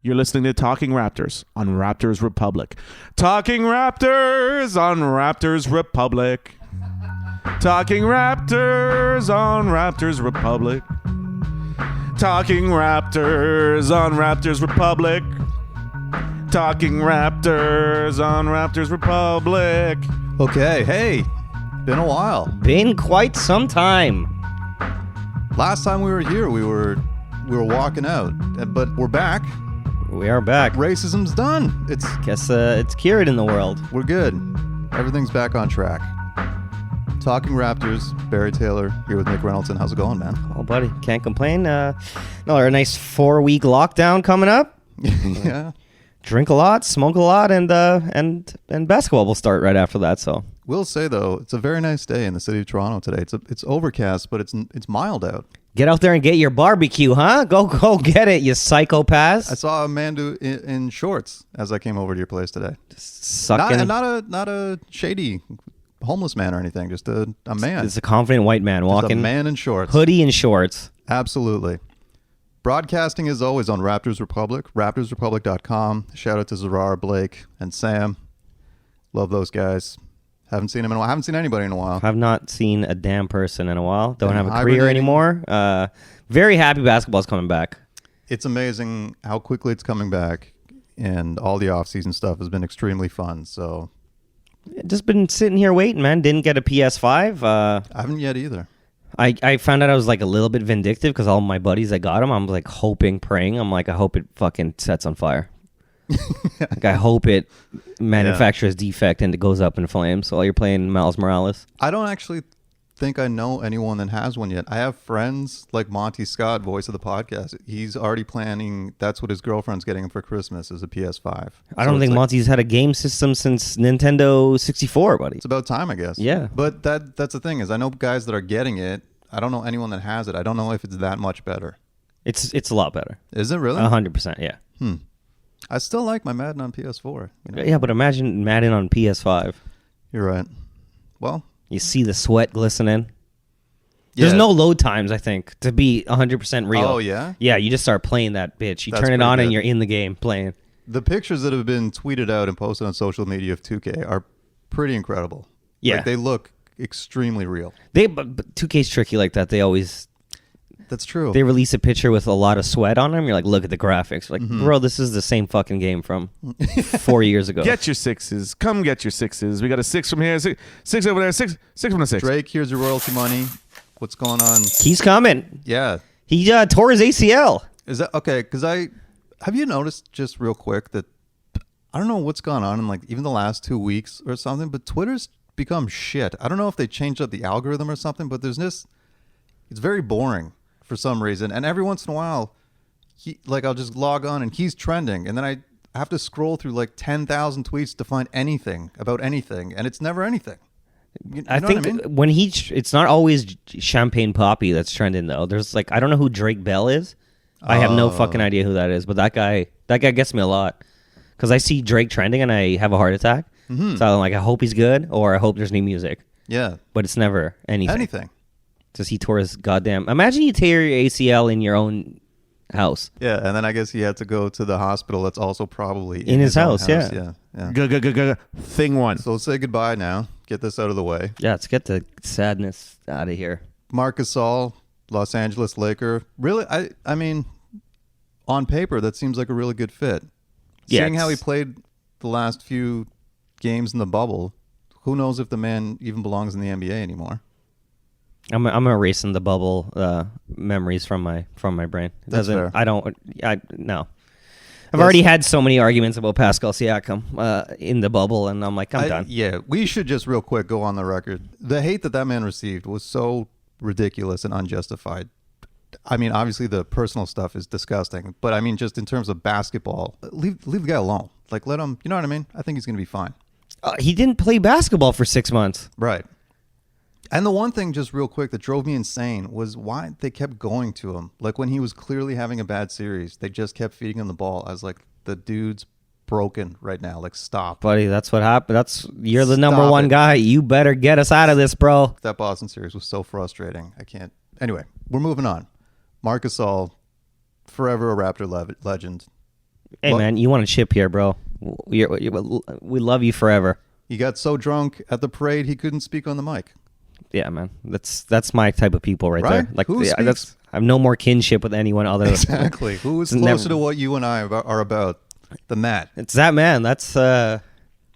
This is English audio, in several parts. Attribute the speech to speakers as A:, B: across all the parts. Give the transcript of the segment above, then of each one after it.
A: You're listening to Talking Raptors on Raptors Republic. Talking Raptors on Raptors Republic. Talking Raptors on Raptors Republic. Talking Raptors on Raptors Republic. Talking Raptors on Raptors Republic.
B: Okay, hey, been a while.
C: Been quite some time.
B: Last time we were here, we were walking out, but we're back.
C: We are back.
B: Racism's done.
C: It's cured in the world.
B: We're good. Everything's back on track. Talking Raptors, Barry Taylor here with Nick Reynoldson. How's it going, man?
C: Oh, buddy, can't complain. A nice 4-week lockdown coming up.
B: Yeah.
C: Drink a lot, smoke a lot, and basketball will start right after that. So
B: We'll say though, it's a very nice day in the city of Toronto today. It's overcast, but it's mild out.
C: get out there and get your barbecue, huh? Go get it, you psychopaths.
B: I saw Amanda in shorts as I came over to your place today.
C: Sucking.
B: Not a shady homeless man or anything. Just a man.
C: It's a confident white man walking.
B: Just a man in shorts.
C: Hoodie and shorts.
B: Absolutely. Broadcasting as always on Raptors Republic, raptorsrepublic.com. Shout out to Zarar, Blake, and Sam. Love those guys. Haven't seen them in a while. Haven't seen anybody in a while.
C: I've not seen a damn person in a while. Don't have a career anymore. Very happy basketball's coming back.
B: It's amazing how quickly it's coming back, and all the off-season stuff has been extremely fun. So,
C: Just been sitting here waiting, man. Didn't get a PS5.
B: I haven't yet either.
C: I found out I was like a little bit vindictive because all my buddies that got them, I'm like hoping, praying. I'm like, I hope it fucking sets on fire. Like, I hope it manufactures defect and it goes up in flames while you're playing Miles Morales.
B: I don't actually think I know anyone that has one yet. I have friends like Monty Scott, voice of the podcast. He's already planning. That's what his girlfriend's getting him for Christmas is a PS5.
C: I don't think Monty's had a game system since Nintendo 64, buddy.
B: It's about time, I guess.
C: Yeah.
B: But that's the thing is I know guys that are getting it. I don't know anyone that has it. I don't know if it's that much better.
C: It's a lot better.
B: Is it really?
C: 100%, yeah.
B: I still like my Madden on PS4. You know?
C: Yeah, but imagine Madden on PS5.
B: You're right. Well,
C: You see the sweat glistening. There's no load times, I think, to be 100% real.
B: Oh, yeah?
C: Yeah, you just start playing that bitch. You
B: That's
C: turn it on
B: pretty
C: and
B: good.
C: you're in the game playing.
B: The pictures that have been tweeted out and posted on social media of 2K are pretty incredible.
C: Yeah.
B: Like, they look extremely real.
C: But 2K's tricky like that.
B: That's true.
C: They release a picture with a lot of sweat on them. You're like, look at the graphics. Like, bro, this is the same fucking game from 4 years ago.
A: Get your sixes. Come get your sixes. We got a 6 from here, six over there, six from the 6.
B: Drake, here's your royalty money. What's going on?
C: He's coming.
B: Yeah.
C: He tore his ACL.
B: Is that okay? Because have you noticed just real quick that I don't know what's gone on in like even the last 2 weeks or something, but Twitter's become shit. I don't know if they changed up the algorithm or something, but it's very boring for some reason. And every once in a while, I'll just log on and he's trending, and then I have to scroll through like 10,000 tweets to find anything about anything, and it's never anything. You
C: I
B: know
C: think
B: what I mean?
C: when it's not always Champagne Poppy that's trending though. There's like, I don't know who Drake Bell is. I have no fucking idea who that is, but that guy gets me a lot because I see Drake trending and I have a heart attack. So I'm like, I hope he's good or I hope there's new music.
B: Yeah.
C: But it's never anything.
B: Anything.
C: Just he tore his goddamn. Imagine you tear your ACL in your own house.
B: Yeah, and then I guess he had to go to the hospital that's also probably
C: In his
B: own
C: house, yeah.
A: Thing one.
B: So let's say goodbye now. Get this out of the way.
C: Yeah, let's get the sadness out of here.
B: Marc Gasol, Los Angeles Laker. Really, I mean, on paper, that seems like a really good fit.
C: Yeah,
B: Seeing how he played the last few games in the bubble, who knows if the man even belongs in the NBA anymore?
C: I'm erasing the bubble memories from my brain.
B: That's fair.
C: No. I've already had so many arguments about Pascal Siakam in the bubble, and I'm like, I'm done.
B: Yeah, we should just real quick go on the record. The hate that man received was so ridiculous and unjustified. I mean, obviously the personal stuff is disgusting, but I mean, just in terms of basketball, leave the guy alone. Like, let him, you know what I mean? I think he's going to be fine.
C: He didn't play basketball for 6 months.
B: Right. And the one thing, just real quick, that drove me insane was why they kept going to him. Like, when he was clearly having a bad series, they just kept feeding him the ball. I was like, the dude's broken right now. Like, stop.
C: Buddy, that's what happened. You're the number one guy. You better get us out of this, bro.
B: That Boston series was so frustrating. I can't. Anyway, we're moving on. Marc Gasol, forever a Raptor legend.
C: Hey, man, you want a chip here, bro. We love you forever.
B: He got so drunk at the parade he couldn't speak on the mic.
C: Yeah, man. That's my type of people right there. Like,
B: Who speaks?
C: That's I have no more kinship with anyone other than
B: Exactly. Who is closer to what you and I are about? The Matt.
C: It's that man. That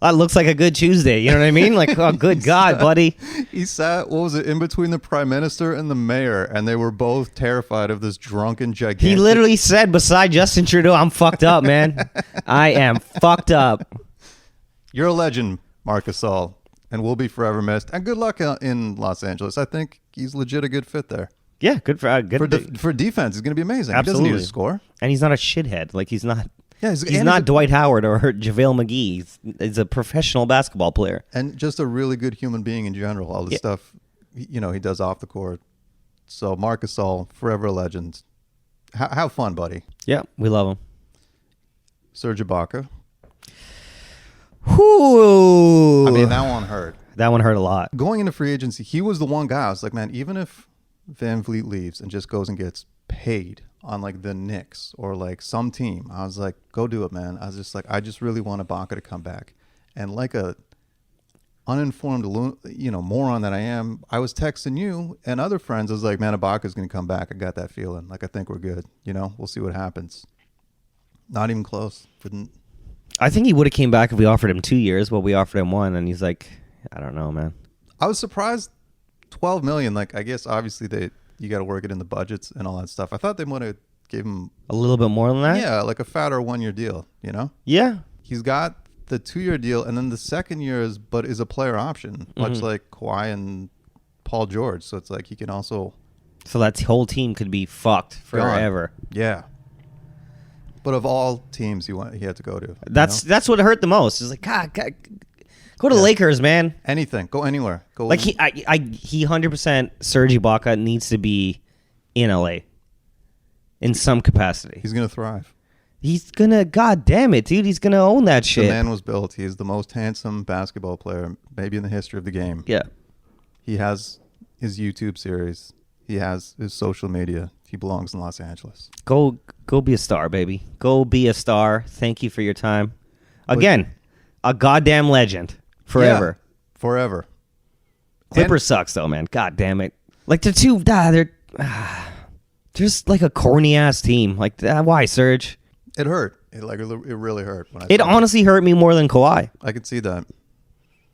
C: looks like a good Tuesday. You know what I mean? Like, oh, good God, buddy.
B: He sat, what was it, in between the prime minister and the mayor, and they were both terrified of this drunken gigantic.
C: He literally said, beside Justin Trudeau, I'm fucked up, man. I am fucked up.
B: You're a legend, Marcus All, and will be forever missed. And good luck in Los Angeles. I think he's legit a good fit there.
C: Yeah, good for
B: For defense, he's going to be amazing.
C: Absolutely.
B: He doesn't need to score.
C: And he's not a shithead. Like, he's not.
B: Yeah,
C: he's not Dwight Howard or JaVale McGee. He's a professional basketball player.
B: And just a really good human being in general. All the stuff, he does off the court. So Marcus All, forever a legend. Have fun, buddy.
C: Yeah, we love him.
B: Serge Ibaka.
C: Whoo!
B: I mean, that one hurt.
C: That one hurt a lot.
B: Going into free agency, he was the one guy. I was like, man, even if Van Vliet leaves and just goes and gets paid on like the Knicks or like some team, I was like, go do it, man. I was just like, I just really want Ibaka to come back. And like a uninformed, moron that I am, I was texting you and other friends. I was like, man, Ibaka's going to come back. I got that feeling. Like, I think we're good. We'll see what happens. Not even close. Didn't.
C: I think he would have came back if we offered him 2 years. Well, we offered him 1, and he's like, I don't know, man.
B: I was surprised. $12 million. Like, I guess obviously you got to work it in the budgets and all that stuff. I thought they might have gave him
C: a little bit more than that.
B: Yeah, like a fatter 1-year deal.
C: Yeah.
B: He's got the 2-year deal, and then the second year is a player option, much like Kawhi and Paul George. So it's like he can also.
C: So that whole team could be fucked forever.
B: Gone. Yeah. But of all teams he had to go to.
C: That's what hurt the most. It's like, God, go to the Lakers, man.
B: Anything. Go anywhere. Go.
C: Like he 100% Serge Ibaka needs to be in LA in some capacity.
B: He's gonna thrive.
C: He's gonna, God damn it, dude. He's gonna own that shit.
B: The man was built. He is the most handsome basketball player maybe in the history of the game.
C: Yeah.
B: He has his YouTube series. He has his social media. He belongs in Los Angeles.
C: Go be a star, baby. Go be a star. Thank you for your time. Again, a goddamn legend. Forever.
B: Yeah, forever.
C: Clippers sucks though, man. God damn it. Like they're just like a corny ass team. Like why, Serge?
B: It hurt. It really hurt.
C: It honestly hurt me more than Kawhi.
B: I could see that.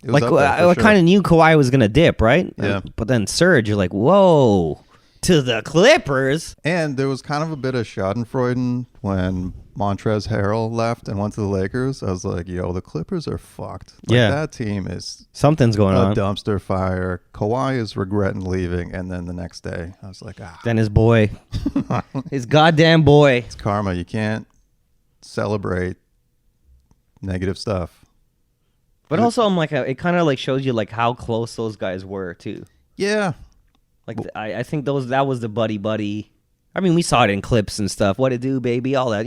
C: Like I kind of knew Kawhi was gonna dip, right?
B: Yeah.
C: But then Serge, you're like, whoa. To the Clippers.
B: And there was kind of a bit of schadenfreude when Montrezl Harrell left and went to the Lakers. I was like, yo, the Clippers are fucked. Like, that team is
C: something's going on.
B: A dumpster fire. Kawhi is regretting leaving. And then the next day, I was like,
C: Then his boy. His goddamn boy.
B: It's karma. You can't celebrate negative stuff.
C: But also, I'm like, it kind of like shows you like how close those guys were, too.
B: Yeah.
C: Like, I think that was the buddy. I mean, we saw it in clips and stuff. What it do, baby? All that,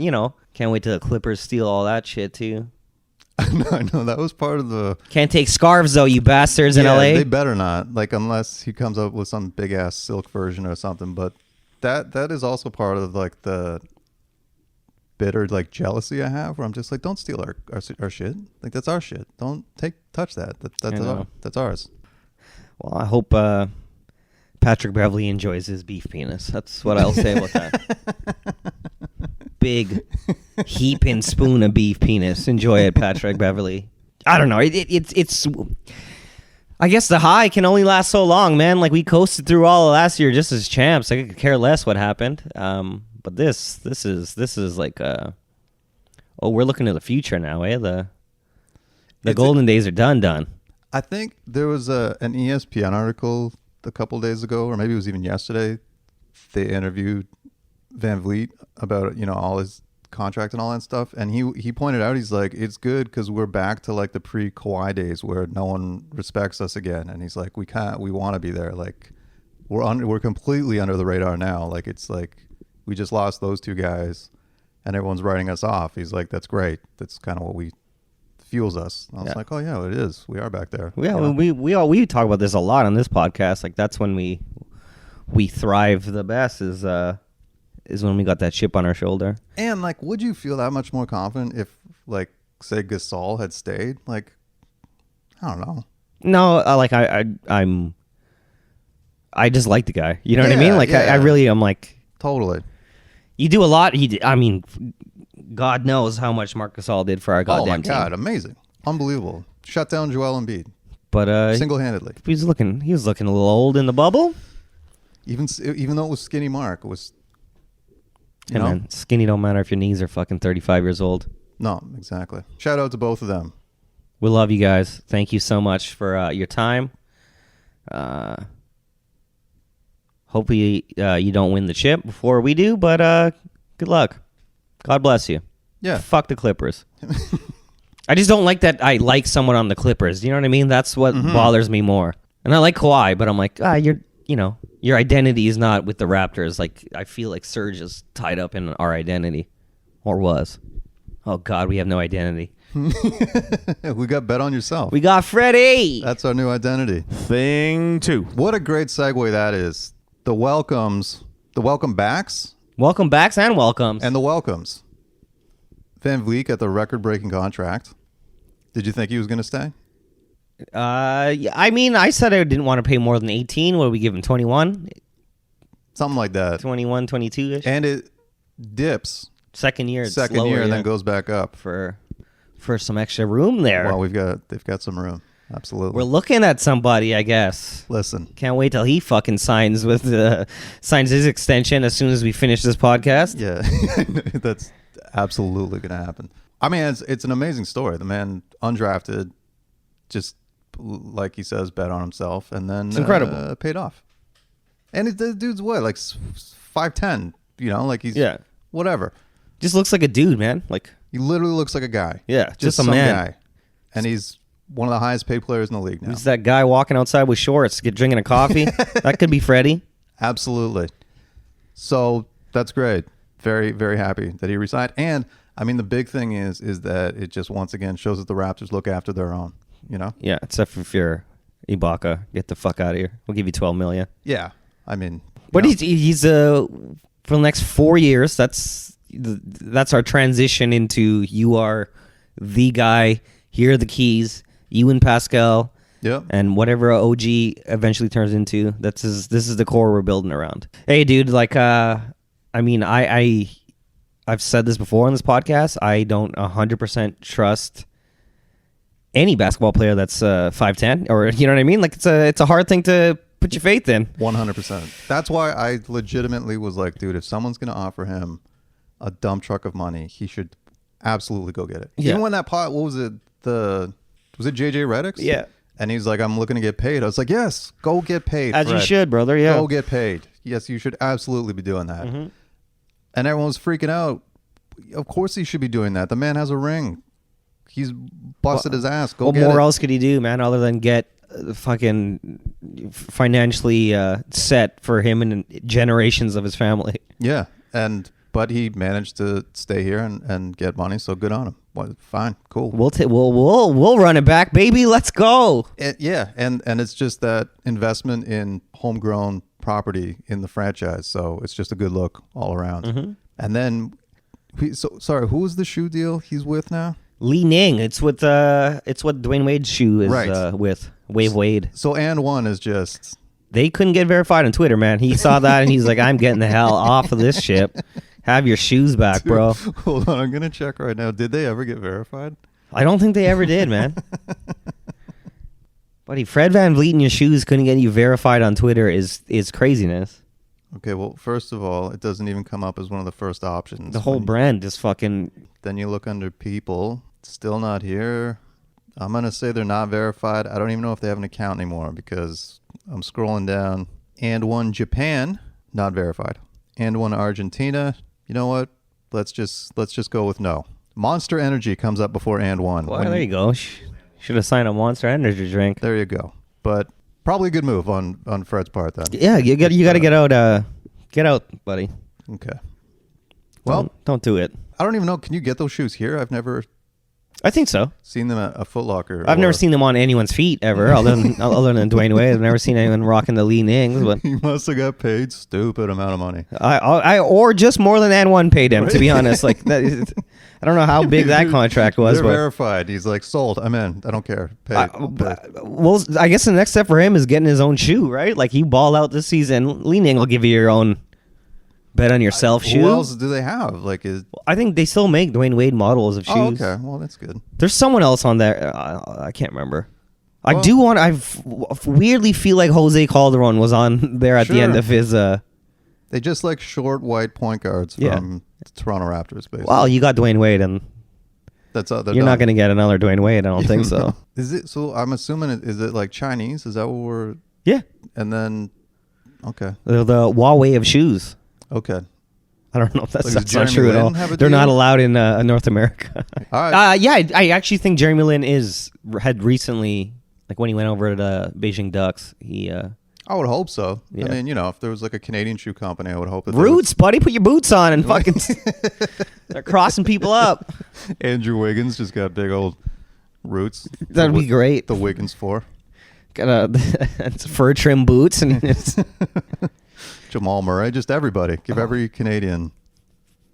C: Can't wait till the Clippers steal all that shit, too.
B: I know. That was part of the...
C: Can't take scarves, though, you bastards in L.A.
B: They better not. Like, unless he comes up with some big-ass silk version or something. But that is also part of, like, the bitter, like, jealousy I have, where I'm just like, don't steal our shit. Like, that's our shit. Don't touch that. That's ours.
C: Well, I hope... Patrick Beverley enjoys his beef penis. That's what I'll say about that. Big heaping spoon of beef penis. Enjoy it, Patrick Beverley. I don't know. It's. I guess the high can only last so long, man. Like we coasted through all of last year just as champs. I could care less what happened. But this is like we're looking to the future now, eh? The golden days are done.
B: I think there was an ESPN article a couple days ago, or maybe it was even yesterday. They interviewed Van Vliet about all his contract and all that stuff, and he pointed out, he's like, it's good because we're back to like the pre-Kawhi days where no one respects us again, and he's like, we want to be there. Like we're completely under the radar now. Like it's like we just lost those two guys, and everyone's writing us off. He's like, that's great. That's kind of what fuels us. I was like, oh yeah, it is. We are back there.
C: Yeah, we talk about this a lot on this podcast. Like that's when we thrive the best is is when we got that chip on our shoulder.
B: And like, would you feel that much more confident if, like, say Gasol had stayed? Like, I don't know.
C: No, I just like the guy. You know what I mean? Like,
B: Yeah.
C: I really am like,
B: Totally.
C: you do a lot. I mean, God knows how much Marc Gasol did for our goddamn
B: Oh my
C: team.
B: God, amazing, unbelievable. Shut down Joel Embiid
C: But
B: single-handedly.
C: he was looking a little old in the bubble.
B: Even though it was skinny Mark, it was.
C: Hey man, skinny don't matter if your knees are fucking 35 years old.
B: No, exactly. Shout out to both of them.
C: We love you guys. Thank you so much for your time. Hopefully you don't win the chip before we do, but good luck. God bless you.
B: Yeah.
C: Fuck the Clippers. I just don't like that I like someone on the Clippers. You know what I mean? That's what bothers me more. And I like Kawhi, but I'm like, your identity is not with the Raptors. Like, I feel like Serge is tied up in our identity. Or was. Oh, God, we have no identity.
B: We got Bet on Yourself.
C: We got Freddie.
B: That's our new identity.
A: Thing 2.
B: What a great segue that is. The welcome backs,
C: Welcome backs and welcomes.
B: and the welcomes. Van Vliet got the record-breaking contract. Did you think he was going to stay?
C: Yeah, I mean, I said I didn't want to pay more than 18. What did we give him? 21?
B: Something like that.
C: 21, 22-ish?
B: And it dips
C: Second year, it's
B: second
C: lower,
B: year and
C: yeah,
B: then goes back up.
C: for some extra room there.
B: Well, they've got some room. Absolutely.
C: We're looking at somebody, I guess.
B: Listen,
C: Can't wait till he fucking signs his extension as soon as we finish this podcast.
B: yeah, that's absolutely going to happen. I mean, it's an amazing story. The man undrafted, just like he says, bet on himself, and then
C: It's incredible.
B: Paid off. And the dude's what, like 5'10", you know, like he's whatever.
C: Just looks like a dude, man. Like,
B: He literally looks like a guy.
C: yeah, just a
B: some
C: man.
B: guy. And he's one of the highest paid players in the league now.
C: Who's that guy walking outside with shorts, drinking a coffee? That could be Freddie.
B: Absolutely. So that's great. Very, very happy that he resigned. And I mean, the big thing is that it just once again shows that the Raptors look after their own. You know?
C: Yeah, except for if you're Ibaka, get the fuck out of here. We'll give you $12 million.
B: Yeah. I mean,
C: But
B: you know,
C: he's for the next 4 years. That's our transition into you are the guy. Here are the keys. You and Pascal.
B: Yep.
C: And whatever OG eventually turns into. This is the core we're building around. Hey, dude. Like, I mean, I've said this before on this podcast. I don't 100% trust any basketball player that's 5'10", or you know what I mean. Like, it's a hard thing to put your faith in.
B: 100%. That's why I legitimately was like, dude, if someone's going to offer him a dump truck of money, he should absolutely go get it.
C: Yeah.
B: Even when that pot, what was it? Was it JJ Redick's?
C: Yeah.
B: And he's like, I'm looking to get paid. I was like, yes, go get paid.
C: As you
B: Fred.
C: should, brother. Yeah.
B: Go get paid. Yes, you should absolutely be doing that.
C: Mm-hmm.
B: And everyone was freaking out. Of course he should be doing that. The man has a ring. He's busted his ass. Go
C: What
B: get
C: more
B: it.
C: else could he do, man, other than get fucking financially set for him and generations of his family?
B: Yeah. But he managed to stay here and get money, so good on him. Well, fine, cool.
C: We'll run it back, baby. Let's go.
B: Yeah, and it's just that investment in homegrown property in the franchise, so it's just a good look all around.
C: Mm-hmm.
B: And then, sorry, who was the shoe deal he's with now?
C: Li Ning. It's what Dwayne Wade's shoe is
B: Right.
C: with Wave Wade.
B: So and one is just
C: They couldn't get verified on Twitter, man. He saw that and he's like, I'm getting the hell off of this ship. Have your shoes back, bro.
B: Hold on, I'm gonna check right now. Did they ever get verified?
C: I don't think they ever did, man. Buddy, Fred VanVleet and your shoes couldn't get you verified on Twitter is craziness.
B: Okay, well, first of all, it doesn't even come up as one of the first options.
C: The whole brand is fucking...
B: Then you look under people, still not here. I'm going to say they're not verified. I don't even know if they have an account anymore because I'm scrolling down. And one Japan, not verified. And one Argentina. You know what? Let's just go with no. Monster Energy comes up before and one.
C: Well, there you go. Should have signed a Monster Energy drink.
B: There you go. But probably a good move on Fred's part then.
C: Yeah, you got to get out. Get out, buddy.
B: Okay. Well,
C: Don't do it.
B: I don't even know. Can you get those shoes here? I've never
C: I think so.
B: Seen them at a Foot Locker.
C: I've never seen them on anyone's feet ever, other than Dwayne Wade. I've never seen anyone rocking the Lee Nings, but
B: He must have got paid stupid amount of money.
C: I or just more than N1 paid him. To be honest, like that is, I don't know how big that contract was.
B: They're
C: but
B: verified. He's like, sold. I'm in. I don't care. Pay.
C: well, I guess the next step for him is getting his own shoe, right? Like you ball out this season, Lee Ning will give you your own bet on yourself shoe.
B: Who else do they have? Like,
C: I think they still make Dwayne Wade models of shoes.
B: oh, okay. Well, that's good.
C: There's someone else on there. I can't remember. I do want. I weirdly feel like Jose Calderon was on there at the end of his.
B: They just like short white point guards from the Toronto Raptors, basically.
C: Well, you got Dwayne Wade, and
B: that's
C: you're not going to get another Dwayne Wade. I don't think so.
B: Is it? So I'm assuming is it like Chinese? Is that what we're?
C: Yeah.
B: And then, okay.
C: The Huawei of shoes.
B: Okay.
C: I don't know if that's
B: Like,
C: not true at all. They're not allowed in North America.
B: All right.
C: Yeah, I actually think Jeremy Lin had recently, like when he went over to the Beijing Ducks, he.
B: I would hope so.
C: Yeah.
B: I mean, if there was like a Canadian shoe company, I would hope that.
C: Roots, buddy, put your boots on and fucking start crossing people up.
B: Andrew Wiggins just got big old roots.
C: That'd be great.
B: The Wiggins 4.
C: Got it's fur trim boots and it's,
B: Jamal Murray, just everybody. Give every Canadian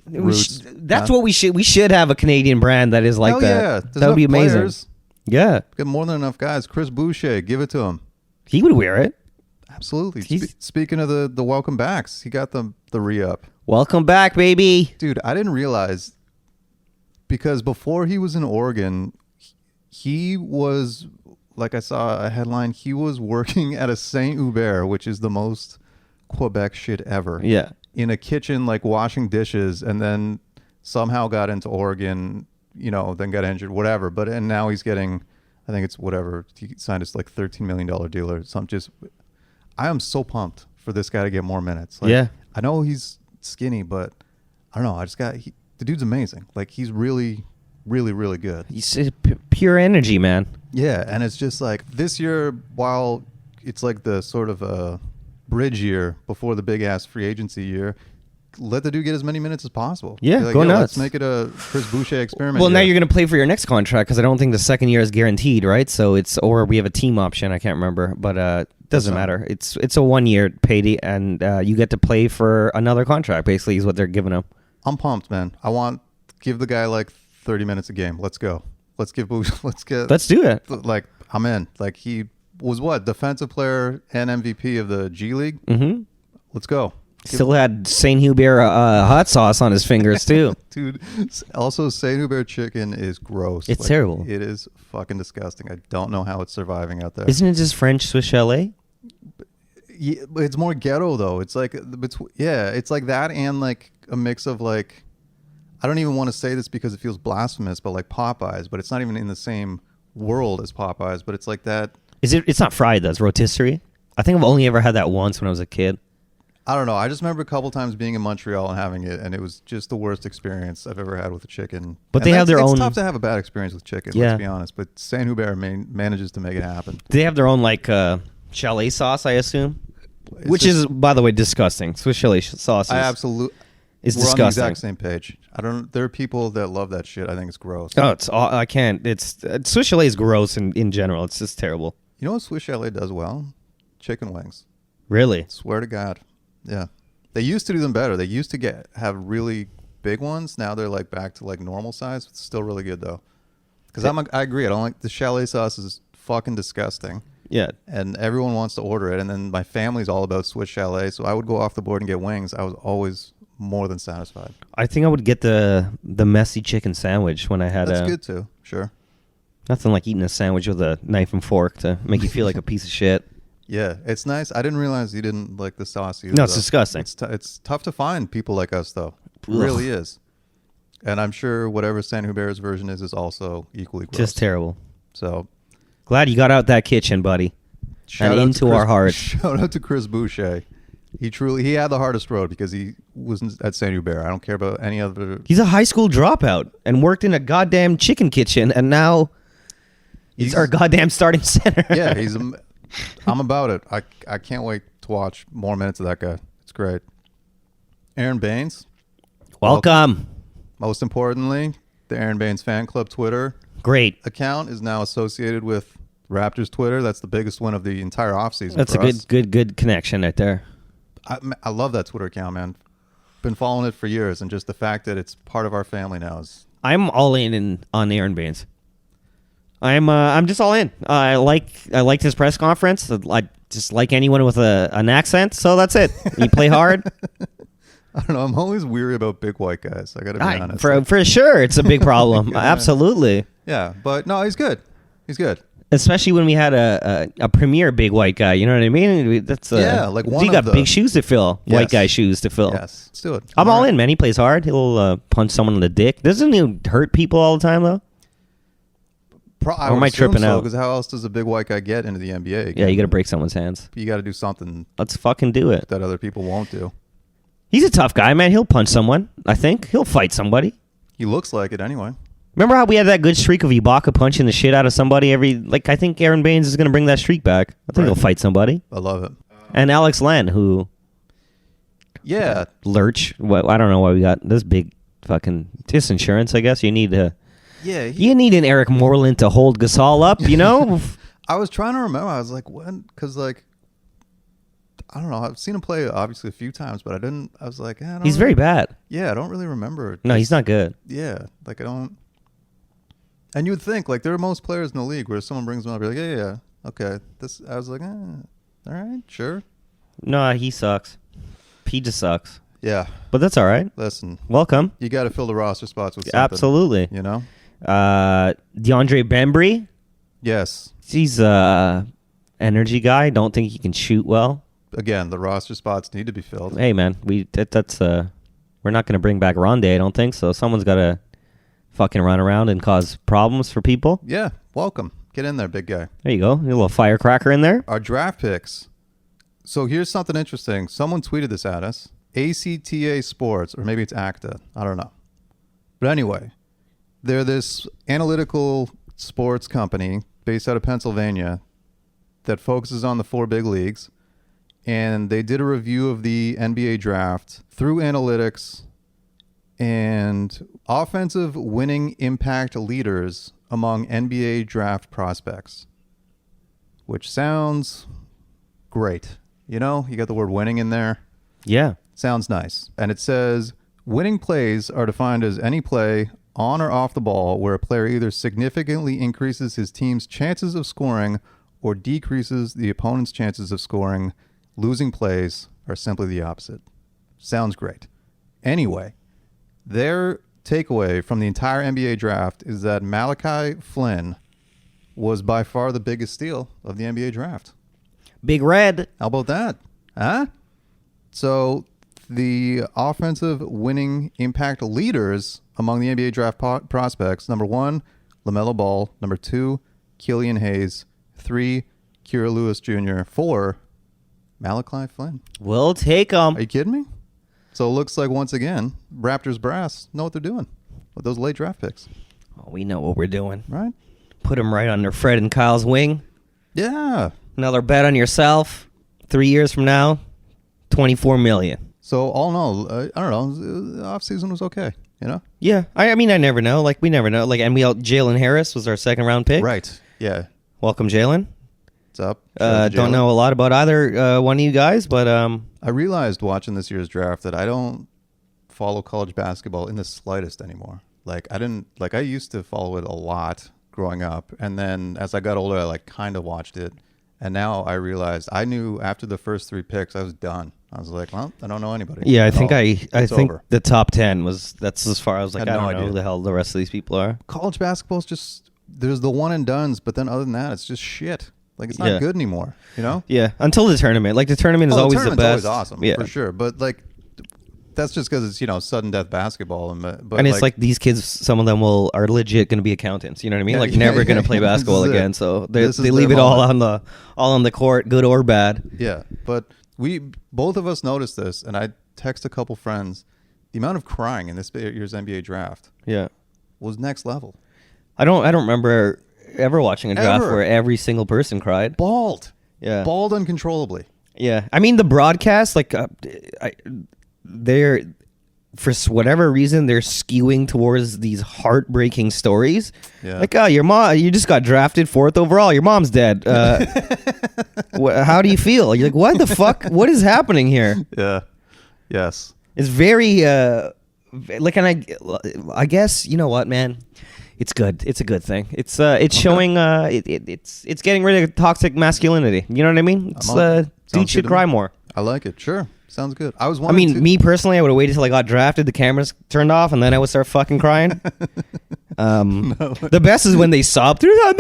B: roots.
C: That's what we should. We should have a Canadian brand that is like
B: Hell
C: that.
B: yeah.
C: That would be amazing.
B: Players.
C: Yeah,
B: Got more than enough guys. Chris Boucher, give it to him.
C: he would wear it.
B: Absolutely. Speaking of the welcome backs, he got the re-up.
C: Welcome back, baby.
B: Dude, I didn't realize, because before he was in Oregon, he was, like I saw a headline, he was working at a Saint Hubert, which is the most Quebec shit ever.
C: Yeah.
B: In a kitchen, like washing dishes, and then somehow got into Oregon, then got injured, whatever. And now he's getting, I think it's whatever, he signed this like $13 million deal or something. I am so pumped for this guy to get more minutes. Like,
C: Yeah.
B: I know he's skinny, but I don't know. The dude's amazing. Like, he's really, really, really good.
C: He's pure energy, man.
B: Yeah, and it's just like this year, while it's like the sort of a bridge year before the big ass free agency year, let the dude get as many minutes as possible.
C: Yeah,
B: Be like,
C: go nuts.
B: Let's make it a Chris Boucher experiment.
C: Well, now
B: year.
C: you're going to play for your next contract because I don't think the second year is guaranteed, right? So or we have a team option. I can't remember, but doesn't matter. It's a 1 year payday, and you get to play for another contract. Basically, is what they're giving him.
B: I'm pumped, man. Give the guy like 30 minutes a game. Let's go. Let's do it. Like, I'm in. Like, he was defensive player and MVP of the G League.
C: Mm-hmm.
B: Let's go.
C: Still had Saint Hubert hot sauce on his fingers too.
B: Dude, also Saint Hubert chicken is gross.
C: It's terrible.
B: It is fucking disgusting. I don't know how it's surviving out there.
C: Isn't it just French Swiss chalet?
B: Yeah, but it's more ghetto though. It's like it's like that and like a mix of like, I don't even want to say this because it feels blasphemous, but like Popeyes, but it's not even in the same world as Popeyes, but it's like that.
C: It's not fried though. It's rotisserie. I think I've only ever had that once when I was a kid.
B: I don't know. I just remember a couple times being in Montreal and having it, and it was just the worst experience I've ever had with a chicken.
C: But
B: and
C: they have their own.
B: It's tough to have a bad experience with chicken.
C: Yeah.
B: Let's be honest. But Saint Hubert manages to make it happen.
C: They have their own like chalet sauce, I assume, which
B: just,
C: is, by the way, disgusting. Swiss chalet sauce.
B: I absolutely.
C: It's
B: we're
C: disgusting.
B: on the exact same page. I don't. There are people that love that shit. I think it's gross.
C: Oh, I can't. It's Swiss chalet is gross in general. It's just terrible.
B: You know what Swiss chalet does well? Chicken wings.
C: Really?
B: Swear to God. Yeah. They used to do them better. They used to have really big ones. Now they're like back to like normal size. It's still really good though. Because I agree. I don't like the chalet sauce is fucking disgusting.
C: Yeah.
B: And everyone wants to order it. And then my family's all about Swiss chalet. So I would go off the board and get wings. I was always more than satisfied.
C: I think I would get the messy chicken sandwich when I had
B: That's good too. Sure.
C: Nothing like eating a sandwich with a knife and fork to make you feel like a piece of shit.
B: Yeah, it's nice. I didn't realize you didn't like the sauce either.
C: No, it's disgusting.
B: It's tough to find people like us, though. It really is. And I'm sure whatever Saint Hubert's version is also equally gross.
C: Just terrible.
B: So
C: glad you got out that kitchen, buddy. And into our hearts.
B: Shout out to Chris Boucher. He had the hardest road because he was at Saint Hubert. I don't care about any other.
C: He's a high school dropout and worked in a goddamn chicken kitchen, and now he's our goddamn starting center.
B: Yeah, I'm about it. I can't wait to watch more minutes of that guy. It's great. Aaron Baines.
C: Welcome.
B: Most importantly, the Aaron Baines fan club Twitter.
C: Great.
B: account is now associated with Raptors Twitter. That's the biggest one of the entire offseason.
C: That's
B: for
C: a
B: us.
C: good connection right there.
B: I love that Twitter account, man. Been following it for years, and just the fact that it's part of our family now is.
C: I'm all in on Aaron Baines. I'm just all in. I liked his press conference. I just like anyone with an accent. So that's it. You play hard.
B: I don't know. I'm always weary about big white guys. I got to be honest.
C: For sure, it's a big problem.
B: Yeah.
C: Absolutely.
B: Yeah, but no, he's good. He's good.
C: Especially when we had a premier big white guy. You know what I mean? That's
B: like one
C: you got
B: of the-
C: big shoes to fill.
B: Yes.
C: White guy shoes to fill.
B: Yes, let's do it.
C: I'm all
B: right.
C: in, man. He plays hard. He'll punch someone in the dick. Doesn't he hurt people all the time though?
B: I
C: Or am
B: would
C: I
B: assume
C: tripping
B: so,
C: out?
B: Because how else does a big white guy get into the NBA?
C: Yeah, you got to break someone's hands.
B: You got to do something
C: Let's fucking do it.
B: that other people won't do.
C: He's a tough guy, man. He'll punch someone. I think he'll fight somebody.
B: He looks like it anyway.
C: Remember how we had that good streak of Ibaka punching the shit out of somebody I think Aaron Baines is going to bring that streak back. I think
B: Right.
C: he'll fight somebody.
B: I love it.
C: And Alex Len, who
B: Yeah,
C: lurch. I don't know why we got this big fucking insurance. I guess you need an Eric Moreland to hold Gasol up. You know.
B: I was trying to remember. I was like, when? Because I don't know. I've seen him play obviously a few times, but I didn't. I was like,
C: He's very bad.
B: Yeah, I don't really remember.
C: No, he's not good.
B: Yeah, I don't. And you would think there are most players in the league where someone brings them up, you're like, yeah, okay. I was like, all right, sure.
C: No, he sucks. He just sucks.
B: Yeah.
C: But that's all right.
B: Listen,
C: Welcome.
B: you got to fill the roster spots with something.
C: Absolutely.
B: You know.
C: DeAndre Bembry.
B: Yes.
C: He's energy guy. Don't think he can shoot well.
B: Again, the roster spots need to be filled.
C: Hey man, we're not going to bring back Rondé. I don't think so. Someone's got to fucking run around and cause problems for people.
B: Yeah. Welcome. Get in there, big guy.
C: There you go. A little firecracker in there.
B: Our draft picks. So here's something interesting. Someone tweeted this at us. ACTA Sports, or maybe it's ACTA. I don't know. But anyway, they're this analytical sports company based out of Pennsylvania that focuses on the 4 big leagues. And they did a review of the NBA draft through analytics and offensive winning impact leaders among NBA draft prospects, which sounds great. You know, you got the word winning in there.
C: Yeah.
B: Sounds nice. And it says, winning plays are defined as any play on or off the ball where a player either significantly increases his team's chances of scoring or decreases the opponent's chances of scoring. Losing plays are simply the opposite. Sounds great. Anyway, their takeaway from the entire NBA draft is that Malachi Flynn was by far the biggest steal of the NBA draft.
C: Big Red.
B: How about that? Huh? So the offensive winning impact leaders among the NBA draft prospects, number 1, LaMelo Ball. Number 2, Killian Hayes. 3, Kira Lewis Jr. 4, Malachi Flynn.
C: We'll take him.
B: Are you kidding me? So it looks like, once again, Raptors brass know what they're doing with those late draft picks.
C: Oh, we know what we're doing.
B: Right?
C: Put him right under Fred and Kyle's wing.
B: Yeah.
C: Another bet on yourself. 3 years from now, $24 million.
B: So all in all, I don't know. The offseason was okay, you know?
C: Yeah, I mean, I never know. We never know. And Jalen Harris was our second round pick.
B: Right. Yeah.
C: Welcome, Jalen.
B: What's up?
C: Don't know a lot about either one of you guys, but
B: I realized watching this year's draft that I don't follow college basketball in the slightest anymore. I used to follow it a lot growing up, and then as I got older, I kind of watched it, and now I realized I knew after the first 3 picks I was done. I was like, well, I don't know anybody.
C: yeah, I think
B: It's
C: think
B: over.
C: the top 10 that's as far as I
B: Had
C: don't
B: no
C: know
B: idea.
C: who the hell the rest of these people are.
B: College basketball's just, there's the one and dones, but then other than that, it's just shit. It's not
C: Yeah.
B: good anymore, you know?
C: Yeah, until the tournament. The tournament is always the
B: tournament's
C: best.
B: always awesome,
C: Yeah.
B: for sure. But that's just because it's sudden death basketball, but
C: And it's these kids, some of them are legit going to be accountants. You know what I mean?
B: Yeah,
C: Never
B: yeah,
C: going to play
B: yeah.
C: basketball
B: This is it.
C: again. So they
B: This is
C: leave
B: their
C: it all
B: moment.
C: on the court, good or bad.
B: Yeah, but we both of us noticed this, and I text a couple friends. The amount of crying in this year's NBA draft
C: Yeah,
B: was next level.
C: I don't remember ever watching a draft
B: Ever.
C: where every single person cried.
B: Bald
C: Yeah,
B: uncontrollably.
C: yeah. I mean, the broadcast, they're for whatever reason, they're skewing towards these heartbreaking stories.
B: Yeah.
C: Like, oh, your mom, you just got drafted 4th overall. Your mom's dead. How do you feel? You're like, what the fuck? What is happening here?
B: Yeah. Yes.
C: It's very, like, and I guess, you know what, man? It's good. It's a good thing. It's showing, it's getting rid of toxic masculinity. You know what I mean? It's, dude should cry more.
B: I like it. Sure. Sounds good. I was wondering.
C: Me personally, I would have waited till I got drafted, the cameras turned off, and then I would start fucking crying. The best is when they sob through. I'm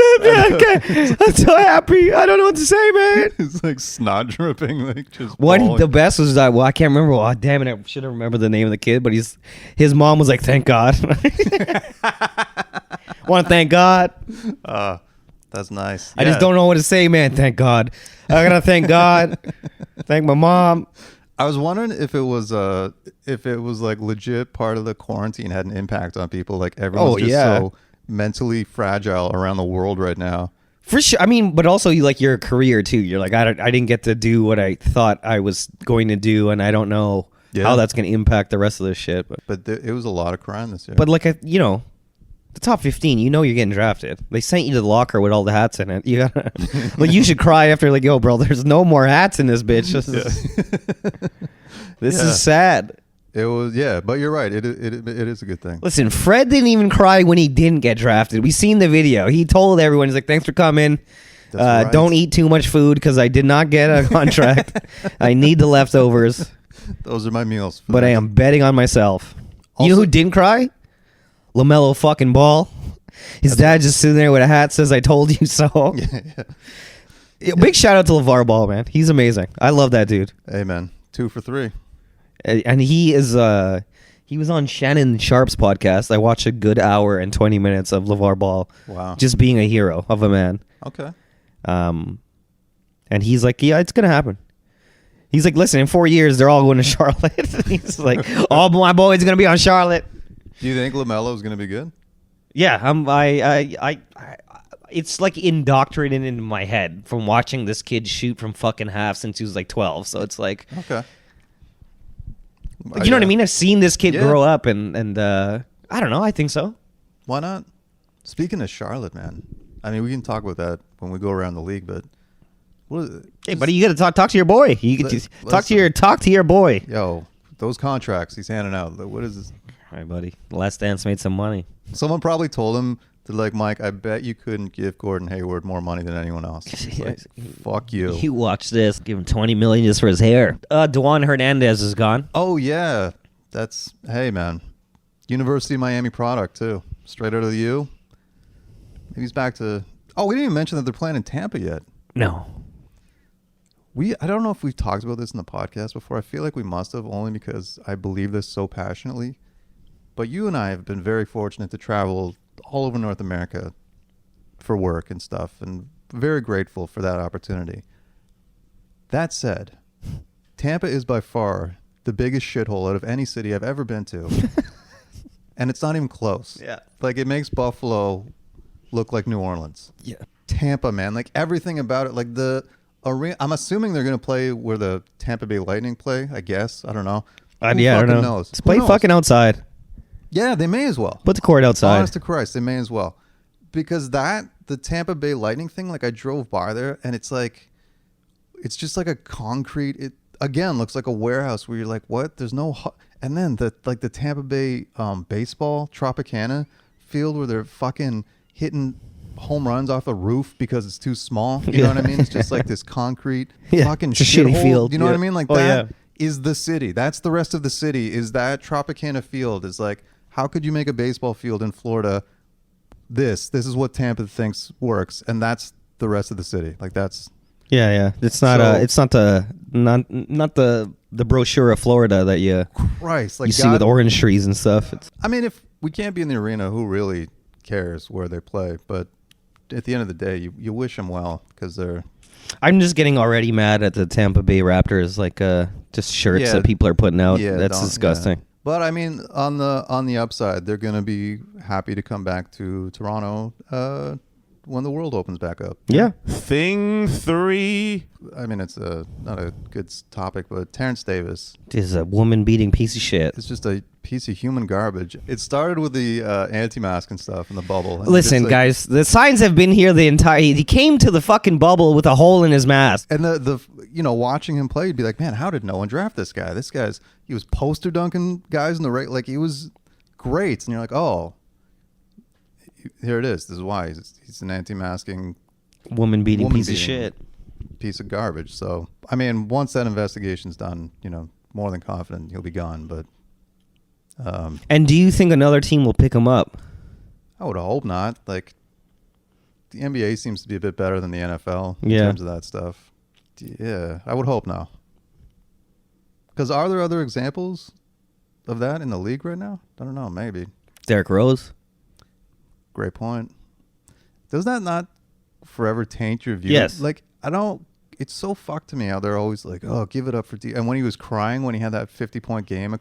C: so happy. I don't know what to say, man.
B: It's like snot dripping, like just.
C: The best was that. Well, I can't remember. Oh, damn it! I should have remembered the name of the kid, but his mom was like, "Thank God." Want to thank God.
B: That's nice.
C: I just don't know what to say, man. Thank God. I gotta thank God. Thank my mom.
B: I was wondering if it was like legit part of the quarantine had an impact on people. Like everyone's so mentally fragile around the world right now.
C: For sure. I mean, but also you like your career too. You're like, I didn't get to do what I thought I was going to do, and I don't know how that's going to impact the rest of this shit.
B: But it was a lot of crime this year.
C: But like, the top 15, you're getting drafted. They sent you to the locker with all the hats in it. You gotta, like, you should cry after, like, yo, bro, there's no more hats in this bitch. This is sad.
B: It was, but you're right. It is a good thing.
C: Listen, Fred didn't even cry when he didn't get drafted. We seen the video. He told everyone, he's like, thanks for coming. Right. Don't eat too much food because I did not get a contract. I need the leftovers.
B: Those are my meals.
C: But I am betting on myself. Also, you know who didn't cry? LaMelo fucking Ball. His dad just sitting there with a hat says, I told you so. Big shout out to LeVar Ball, man. He's amazing. I love that dude.
B: Amen. 2 for 3.
C: And he is he was on Shannon Sharp's podcast. I watched a good hour and 20 minutes of LeVar Ball. Wow. Just being a hero of a man.
B: Okay.
C: And he's like, yeah, it's gonna happen. He's like, listen, in 4 years they're all going to Charlotte. He's like, all my boys are gonna be on Charlotte.
B: Do you think LaMelo is going to be good?
C: Yeah, it's like indoctrinated into my head from watching this kid shoot from fucking half since he was like 12. So it's like,
B: okay,
C: you know what I mean? I've seen this kid grow up, and I don't know. I think so.
B: Why not? Speaking of Charlotte, man, I mean, we can talk about that when we go around the league, but
C: hey, buddy, you got to talk to your boy. You talk to your boy.
B: Yo, those contracts he's handing out. What is this?
C: All right, buddy. Last Dance made some money.
B: Someone probably told him to, like, Mike, I bet you couldn't give Gordon Hayward more money than anyone else. Like, fuck you.
C: You watch this. Give him $20 million just for his hair. Duan Hernandez is gone.
B: Oh, yeah. Hey, man. University of Miami product, too. Straight out of the U. Maybe he's back to... Oh, we didn't even mention that they're playing in Tampa yet.
C: No.
B: I don't know if we've talked about this in the podcast before. I feel like we must have, only because I believe this so passionately. But you and I have been very fortunate to travel all over North America for work and stuff, and very grateful for that opportunity. That said, Tampa is by far the biggest shithole out of any city I've ever been to. And it's not even close.
C: Yeah.
B: Like, it makes Buffalo look like New Orleans.
C: Yeah.
B: Tampa, man. Like, everything about it. Like, the arena. I'm assuming they're going to play where the Tampa Bay Lightning play, I guess. I don't know.
C: I don't know.
B: Knows?
C: Let's play fucking outside.
B: Yeah, they may as well.
C: Put the court outside.
B: Honest to Christ, they may as well. Because the Tampa Bay Lightning thing, like, I drove by there, and it's like, it's just like a concrete, it again looks like a warehouse where you're like, what? There's no, and then the Tampa Bay baseball Tropicana field where they're fucking hitting home runs off a roof because it's too small. You know what I mean? It's just like this concrete fucking shitty field. You know what I mean? Like, that is the city. That's the rest of the city. Is that Tropicana field? Is like, how could you make a baseball field in Florida? This is what Tampa thinks works, and that's the rest of the city. Like, that's
C: It's not not the brochure of Florida that you see with orange trees and stuff.
B: I mean, if we can't be in the arena, who really cares where they play? But at the end of the day, you wish them well, because they're.
C: I'm just getting already mad at the Tampa Bay Raptors, like just shirts that people are putting out. That's disgusting.
B: Yeah. But I mean, on the upside, they're going to be happy to come back to Toronto when the world opens back up.
C: Yeah.
A: Thing 3.
B: I mean, it's not a good topic, but Terrence Davis
C: is a woman-beating piece of shit.
B: It's just a piece of human garbage. It started with the anti-mask and stuff in the bubble. And
C: Listen, guys, the signs have been here the entire. He came to the fucking bubble with a hole in his mask.
B: And the watching him play, you'd be like, man, how did no one draft this guy? He was poster dunking guys in the right, like he was great. And you're like, oh, here it is. This is why he's an anti-masking
C: Woman beating piece of shit.
B: Piece of garbage. So, I mean, once that investigation's done, more than confident he'll be gone. But
C: and do you think another team will pick him up?
B: I would hope not. Like, the NBA seems to be a bit better than the NFL in
C: Yeah.
B: terms of that stuff. Yeah, I would hope now. Because are there other examples of that in the league right now? I don't know. Maybe.
C: Derrick Rose.
B: Great point. Does that not forever taint your view?
C: Yes.
B: Like, I don't. It's so fucked to me how they're always like, oh, give it up for D. And when he was crying when he had that 50-point game,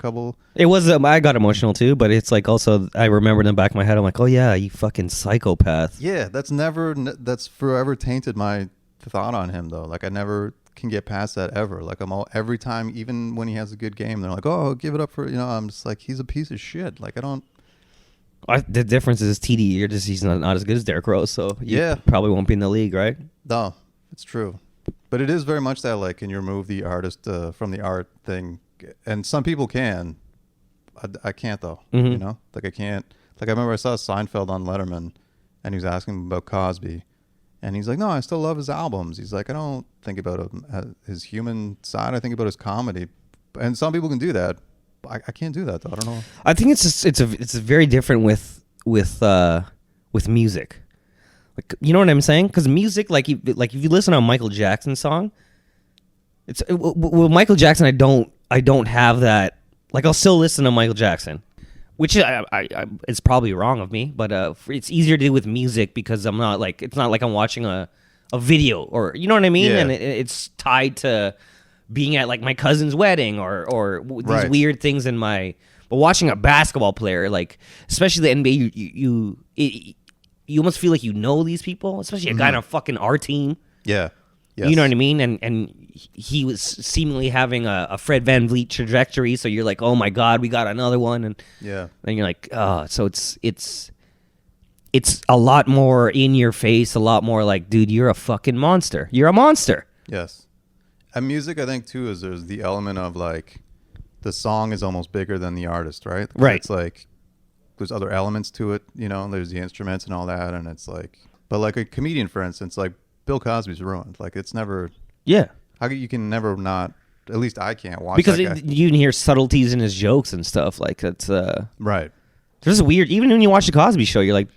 C: It was. I got emotional too, but it's like also I remembered in the back of my head. I'm like, oh yeah, you fucking psychopath.
B: Yeah, that's forever tainted my thought on him though. Like I never can get past that ever. Like every time, even when he has a good game, they're like, oh, give it up for I'm just like, he's a piece of shit. Like I don't.
C: The difference is TD. He's not as good as Derrick Rose, so you probably won't be in the league, right?
B: No, it's true. But it is very much that, like, can you remove the artist from the art thing? And some people can. I can't, though.
C: Mm-hmm.
B: Like, I can't. Like, I remember I saw Seinfeld on Letterman, and he was asking him about Cosby. And he's like, no, I still love his albums. He's like, I don't think about him, his human side. I think about his comedy. And some people can do that. I can't do that, though. I don't know.
C: I think it's very different with music. Like, you know what I'm saying? Because music, like if you listen to a Michael Jackson song, with Michael Jackson, I don't have that. Like, I'll still listen to Michael Jackson, which it's probably wrong of me, but it's easier to do with music because I'm not like it's not like I'm watching a video or you know what I mean, and it's tied to being at like my cousin's wedding or these weird things in my. But watching a basketball player, like especially the NBA, you almost feel like you know these people, especially a guy on fucking our team.
B: Yeah. Yes.
C: You know what I mean? And he was seemingly having a Fred VanVleet trajectory, so you're like, oh my God, we got another one. And then you're like, oh, so it's a lot more in your face, a lot more like, dude, you're a fucking monster. You're a monster.
B: Yes. And music, I think, too, is there's the element of like the song is almost bigger than the artist, right?
C: Right.
B: It's like there's other elements to it, there's the instruments and all that, and it's like, but like a comedian, for instance, like Bill Cosby's ruined. Like it's never, how you can never not, at least I can't watch
C: because
B: that guy.
C: You can hear subtleties in his jokes and stuff. Like that's
B: right.
C: There's weird, even when you watch the Cosby Show, you're like,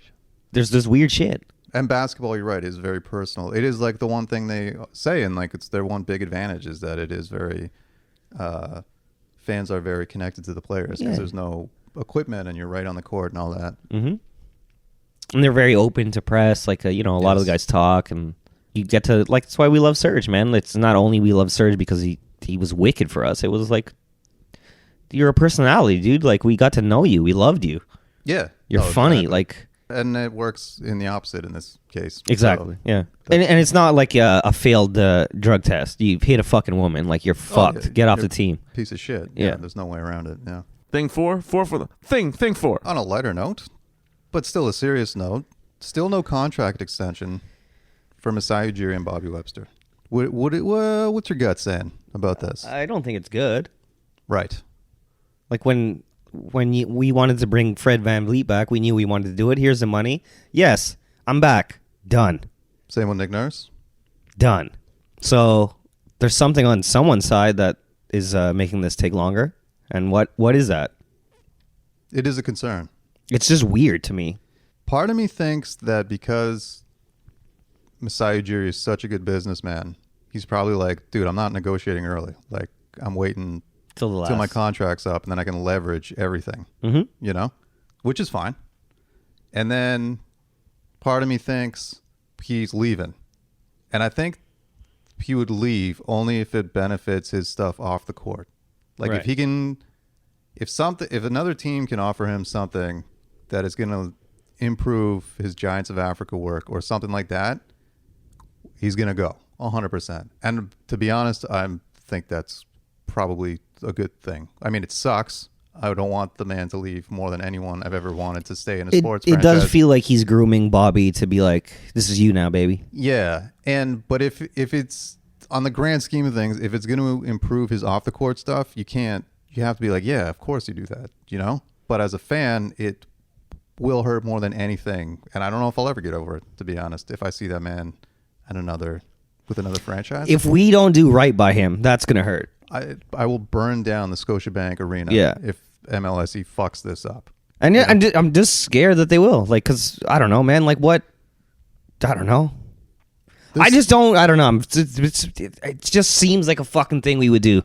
C: there's this weird shit.
B: And basketball, you're right, is very personal. It is like the one thing they say, and like it's their one big advantage is that it is very, fans are very connected to the players because there's no equipment and you're right on the court and all that.
C: Mm-hmm. And they're very open to press. Like, a lot of the guys talk and you get to, like, that's why we love Serge, man. It's not only we love Serge because he was wicked for us. It was like, you're a personality, dude. Like, we got to know you. We loved you.
B: Yeah.
C: You're funny.
B: Exactly.
C: Like,
B: and it works in the opposite in this case.
C: Exactly.
B: So,
C: yeah. And it's not like a failed drug test. You've hit a fucking woman. Like, you're fucked. Get off the team.
B: Piece of shit.
C: Yeah.
B: There's no way around it. Yeah.
A: Thing four for the thing four.
B: On a lighter note, but still a serious note, still no contract extension for Masai and Bobby Webster. What's your gut saying about this?
C: I don't think it's good.
B: Right.
C: Like when we wanted to bring Fred VanVleet back, we knew we wanted to do it. Here's the money. Yes, I'm back. Done.
B: Same with Nick Nurse?
C: Done. So there's something on someone's side that is making this take longer. And what is that?
B: It is a concern.
C: It's just weird to me.
B: Part of me thinks that because Masai Ujiri is such a good businessman, he's probably like, dude, I'm not negotiating early. Like, I'm waiting till my contract's up, and then I can leverage everything, which is fine. And then part of me thinks he's leaving. And I think he would leave only if it benefits his stuff off the court. Like if he can, if another team can offer him something that is going to improve his Giants of Africa work or something like that, he's going to go 100%. And to be honest, I think that's probably a good thing. I mean, it sucks. I don't want the man to leave more than anyone I've ever wanted to stay in a
C: It
B: sports franchise.
C: does feel like he's grooming Bobby to be like, this is you now, baby.
B: Yeah, but if it's on the grand scheme of things, if it's going to improve his off the court stuff, you have to be like, yeah, of course you do that, you know? But as a fan, it will hurt more than anything, and I don't know if I'll ever get over it, to be honest, if I see that man with another franchise.
C: If we don't do right by him, that's going to hurt.
B: I will burn down the Scotiabank Arena if MLSE fucks this up.
C: And I'm just scared that they will. Like, because I don't know, man. Like, what? I don't know. I don't know. It just seems like a fucking thing we would do.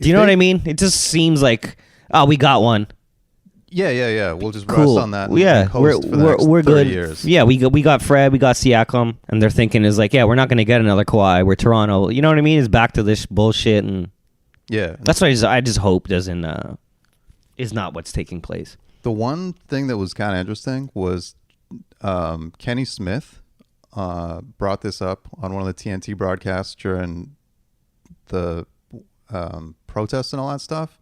C: Do you know what I mean? It just seems like, oh, we got one.
B: Yeah. We'll just
C: Cool.
B: rest on that.
C: Yeah, we're good.
B: Years.
C: Yeah, we got Fred, we got Siakam, and they're thinking is like, yeah, we're not going to get another Kawhi. We're Toronto. You know what I mean? It's back to this bullshit, and
B: yeah,
C: that's why I just hope doesn't is not what's taking place.
B: The one thing that was kind of interesting was Kenny Smith brought this up on one of the TNT broadcasts during the protests and all that stuff.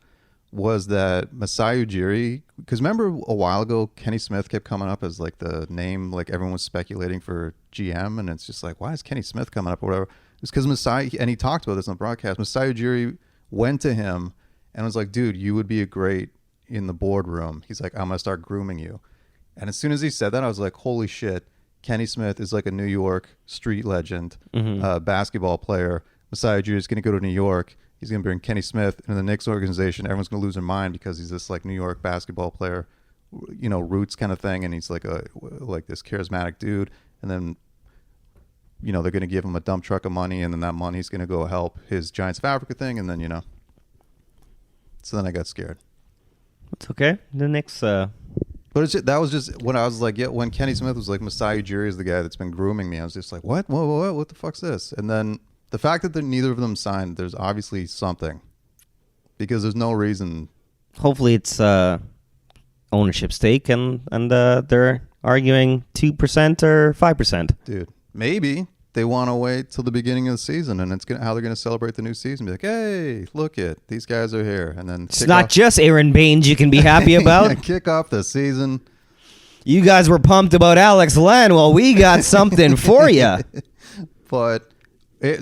B: Was that Masai Ujiri? Because remember a while ago, Kenny Smith kept coming up as like the name, like everyone was speculating for GM, and it's just like, why is Kenny Smith coming up or whatever? It's because Masai, and he talked about this on the broadcast. Masai Ujiri went to him and was like, dude, you would be a great in the boardroom. He's like, I'm gonna start grooming you. And as soon as he said that, I was like, holy shit, Kenny Smith is like a New York street legend, basketball player. Masai Ujiri is gonna go to New York. He's going to bring Kenny Smith into the Knicks organization. Everyone's going to lose their mind because he's this like New York basketball player, you know, roots kind of thing. And he's like this charismatic dude. And then, you know, they're going to give him a dump truck of money, and then that money's going to go help his Giants of Africa thing. And then, you know, so then I got scared.
C: It's okay. The Knicks.
B: But that was just when I was like, yeah, when Kenny Smith was like, Masai Ujiri is the guy that's been grooming me. I was just like, what? What the fuck's this? And then the fact that neither of them signed, there's obviously something, because there's no reason.
C: Hopefully it's ownership stake, and they're arguing 2% or 5%.
B: Dude, maybe they want to wait till the beginning of the season, and how they're going to celebrate the new season. Be like, hey, look it, these guys are here, and then
C: it's not just Aaron Baines you can be happy about.
B: Yeah, kick off the season.
C: You guys were pumped about Alex Len. Well, we got something for you.
B: But.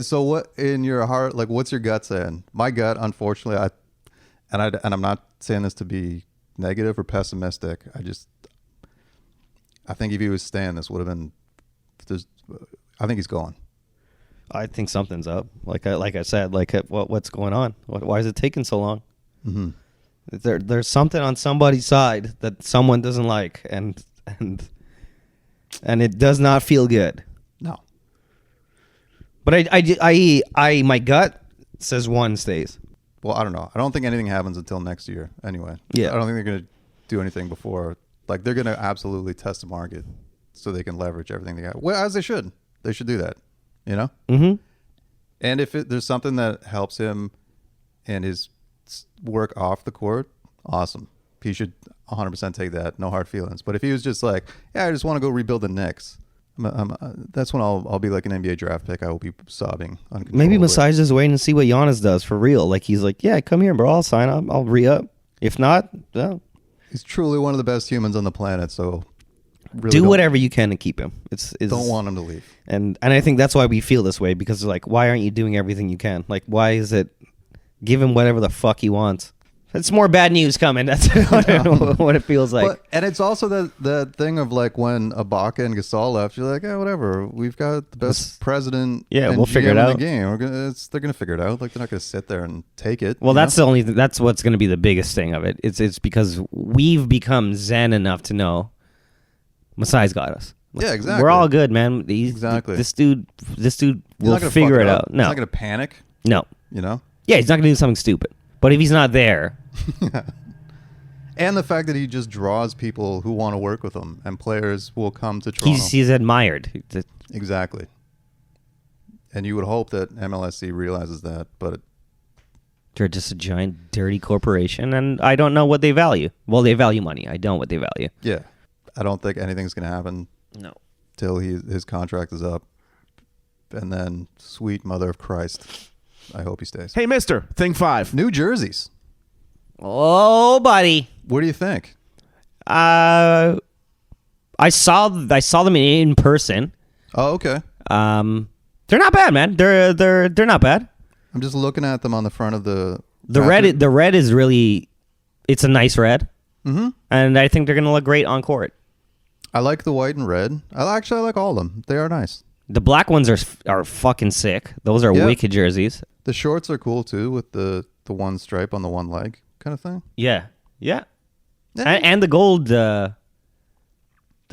B: So what in your heart, like, what's your gut saying? My gut, unfortunately, and I'm not saying this to be negative or pessimistic. I think if he was staying, this would have been. I think he's going.
C: I think something's up. Like I said, what's going on? Why is it taking so long? Mm-hmm. There's something on somebody's side that someone doesn't like, and it does not feel good.
B: No.
C: But I my gut says one stays.
B: Well, I don't know. I don't think anything happens until next year anyway.
C: Yeah.
B: I don't think they're going to do anything before. Like, they're going to absolutely test the market so they can leverage everything they got. Well, as they should. They should do that, you know?
C: Mm-hmm.
B: And if there's something that helps him and his work off the court, awesome. He should 100% take that. No hard feelings. But if he was just like, yeah, I just want to go rebuild the Knicks, that's when I'll be like an NBA draft pick. I will be sobbing uncontrollably.
C: Maybe Masai's just waiting to see what Giannis does for real. Like, he's like, yeah, come here, bro. I'll sign up. I'll re-up. If not, no.
B: He's truly one of the best humans on the planet. So really
C: do whatever you can to keep him.
B: Don't want him to leave.
C: And I think that's why we feel this way, because like, why aren't you doing everything you can? Like, why is it give him whatever the fuck he wants? It's more bad news coming. That's what it feels like.
B: And it's also the thing of like when Ibaka and Gasol left, you're like, yeah, whatever. We've got the best president.
C: Yeah,
B: and
C: we'll figure it out.
B: In the game. They're gonna figure it out. Like, they're not gonna sit there and take it.
C: Well, that's the only. That's what's gonna be the biggest thing of it. It's because we've become zen enough to know Masai's got us.
B: Yeah, exactly.
C: We're all good, man.
B: Exactly.
C: This dude will figure it out. No,
B: he's not gonna panic.
C: No,
B: you know.
C: Yeah, he's not gonna do something stupid. But if he's not there.
B: And the fact that he just draws people who want to work with him, and players will come to Toronto.
C: He's admired.
B: Exactly. And you would hope that MLSE realizes that, but
C: they're just a giant dirty corporation, and I don't know what they value. Well, they value money. I don't know what they value.
B: Yeah. I don't think anything's going to happen.
C: No.
B: Till his contract is up. And then, sweet mother of Christ, I hope he stays.
A: Hey, mister, thing 5.
B: New jerseys.
C: Oh, buddy.
B: What do you think?
C: I saw them in person.
B: Oh, okay.
C: They're not bad, man. They're not bad.
B: I'm just looking at them on the front of the
C: red. The red is really, it's a nice red, and I think they're gonna look great on court.
B: I like the white and red. I like all of them. They are nice.
C: The black ones are fucking sick. Those are wicked jerseys.
B: The shorts are cool too, with the one stripe on the one leg kind of thing.
C: Yeah. And the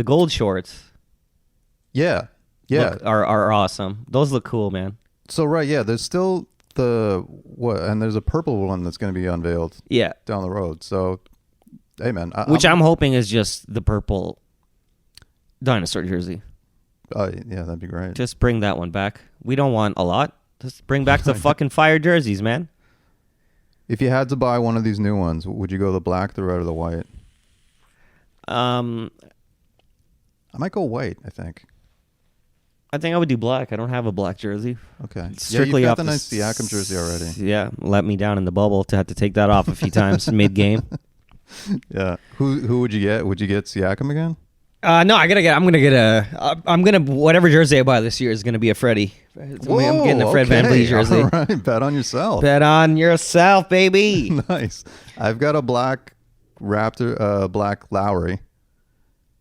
C: gold shorts.
B: Yeah.
C: Are awesome. Those look cool, man.
B: So right, yeah. There's still and there's a purple one that's going to be unveiled.
C: Yeah.
B: Down the road. So, hey man,
C: I'm hoping is just the purple dinosaur jersey.
B: Oh yeah, that'd be great.
C: Just bring that one back. We don't want a lot. Just bring back the fucking fire jerseys, man.
B: If you had to buy one of these new ones, would you go the black, the red, or the white? I might go white, I think.
C: I think I would do black. I don't have a black jersey.
B: Okay.
C: Strictly
B: you've got
C: off
B: the nice Siakam jersey already.
C: Yeah, let me down in the bubble to have to take that off a few times mid-game.
B: Yeah. Who would you get? Would you get Siakam again?
C: No, I'm gonna whatever jersey I buy this year is gonna be a Freddie.
B: Whoa,
C: I'm getting a Fred VanVleet jersey.
B: All right, bet on yourself.
C: Bet on yourself, baby.
B: Nice. I've got a black Raptor, black Lowry.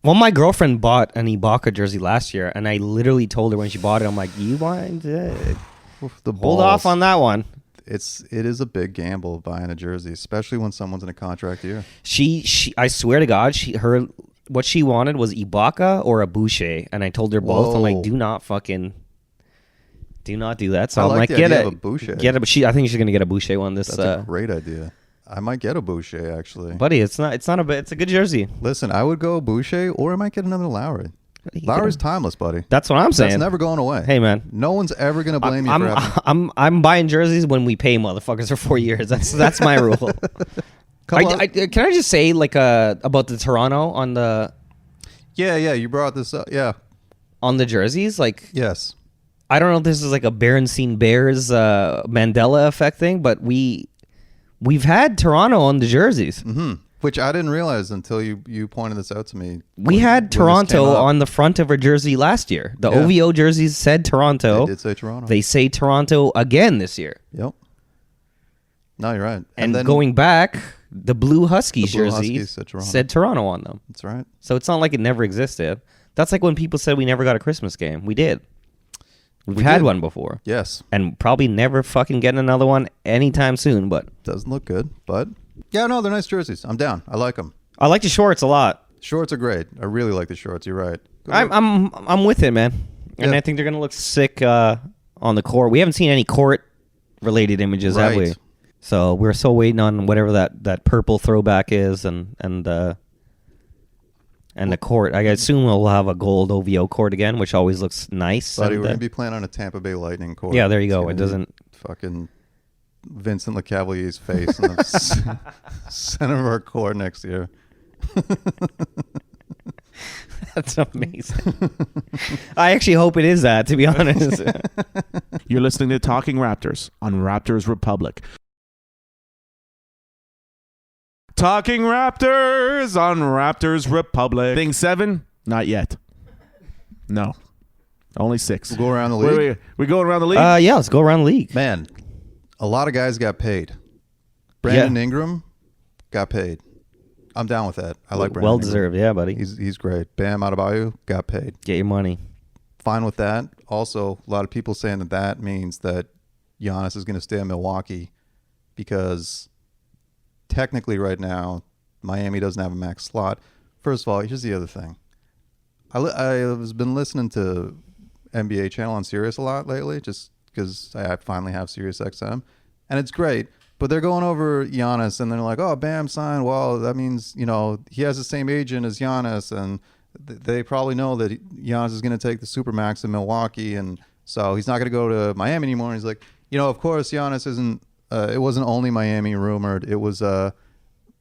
C: Well, my girlfriend bought an Ibaka jersey last year, and I literally told her when she bought it, I'm like, "You want it? Hold off on that one."
B: It is a big gamble buying a jersey, especially when someone's in a contract year.
C: I swear to God, what she wanted was Ibaka or a Boucher, and I told her both.
B: Whoa.
C: I'm like, do not do that. So I'm like,
B: get a Boucher.
C: I think she's gonna get a Boucher one. That's
B: a great idea. I might get a Boucher actually,
C: buddy. It's a good jersey.
B: Listen, I would go Boucher, or I might get another Lowry. Lowry's timeless, buddy.
C: That's what I'm saying.
B: That's never going away.
C: Hey, man.
B: No one's ever gonna blame you for having.
C: I'm buying jerseys when we pay motherfuckers for 4 years. That's my rule. Can I just say about the Toronto on the?
B: Yeah, you brought this up. Yeah,
C: on the jerseys,
B: yes.
C: I don't know if this is like a Berenstein Bears Mandela effect thing, but we've had Toronto on the jerseys.
B: Mm-hmm. Which I didn't realize until you pointed this out to me.
C: We had Toronto on the front of our jersey last year. The OVO jerseys said Toronto.
B: They did say Toronto.
C: They say Toronto again this year.
B: Yep. No, you're right.
C: And then going back, the Blue Huskies jersey said Toronto on them.
B: That's right.
C: So it's not like it never existed. That's like when people said we never got a Christmas game. We did. We had one before.
B: Yes.
C: And probably never fucking getting another one anytime soon, but
B: doesn't look good, but yeah, no, they're nice jerseys. I'm down. I like them.
C: I like the shorts a lot.
B: Shorts are great. I really like the shorts. You're right.
C: I'm with it, man. And I think they're gonna look sick on the court. We haven't seen any court related images, have we? So we're still waiting on whatever that purple throwback is, and the court. I assume we'll have a gold OVO court again, which always looks nice.
B: Buddy, we're gonna be playing on a Tampa Bay Lightning court.
C: Yeah, there you go. It doesn't
B: fucking Vincent LeCavalier's face in the center of our court next year.
C: That's amazing. I actually hope it is that, to be honest.
A: You're listening to Talking Raptors on Raptors Republic. Talking Raptors on Raptors Republic. Thing 7? Not yet. No. Only 6.
B: We'll go around the league.
A: Wait. We going around the league?
C: Yeah, let's go around the league.
B: Man, a lot of guys got paid. Brandon Ingram got paid. I'm down with that. I like Brandon
C: Well
B: Ingram.
C: deserved, yeah, buddy.
B: He's great. Bam Adebayo got paid.
C: Get your money.
B: Fine with that. Also, a lot of people saying that means that Giannis is going to stay in Milwaukee because technically right now Miami doesn't have a max slot. First of all, here's the other thing. I've been listening to NBA channel on Sirius a lot lately just because I finally have Sirius XM, and it's great. But they're going over Giannis, and they're like, "Oh, Bam signed. Well, that means he has the same agent as Giannis, and they probably know that Giannis is going to take the supermax in Milwaukee, and so he's not going to go to Miami anymore." And he's like, of course, Giannis isn't. It wasn't only Miami rumored. It was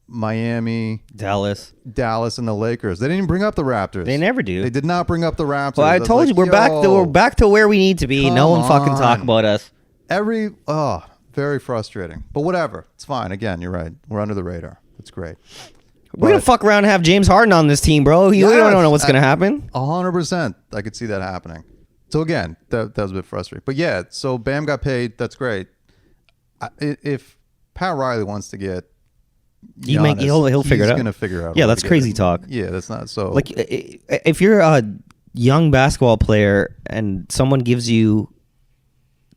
B: Miami,
C: Dallas,
B: and the Lakers. They didn't even bring up the Raptors.
C: They never do.
B: They did not bring up the Raptors.
C: Well, I told you we're back to where we need to be. No one fucking talk about us.
B: Very frustrating. But whatever. It's fine. Again, you're right. We're under the radar. It's great.
C: We're gonna fuck around and have James Harden on this team, bro. We don't know what's gonna happen.
B: 100%. I could see that happening. So again, that was a bit frustrating. But yeah, so Bam got paid. That's great. If Pat Riley wants to get Giannis,
C: he'll figure it out.
B: He's gonna figure out.
C: Yeah, that's crazy talk.
B: Yeah, that's not so.
C: Like, if you're a young basketball player and someone gives you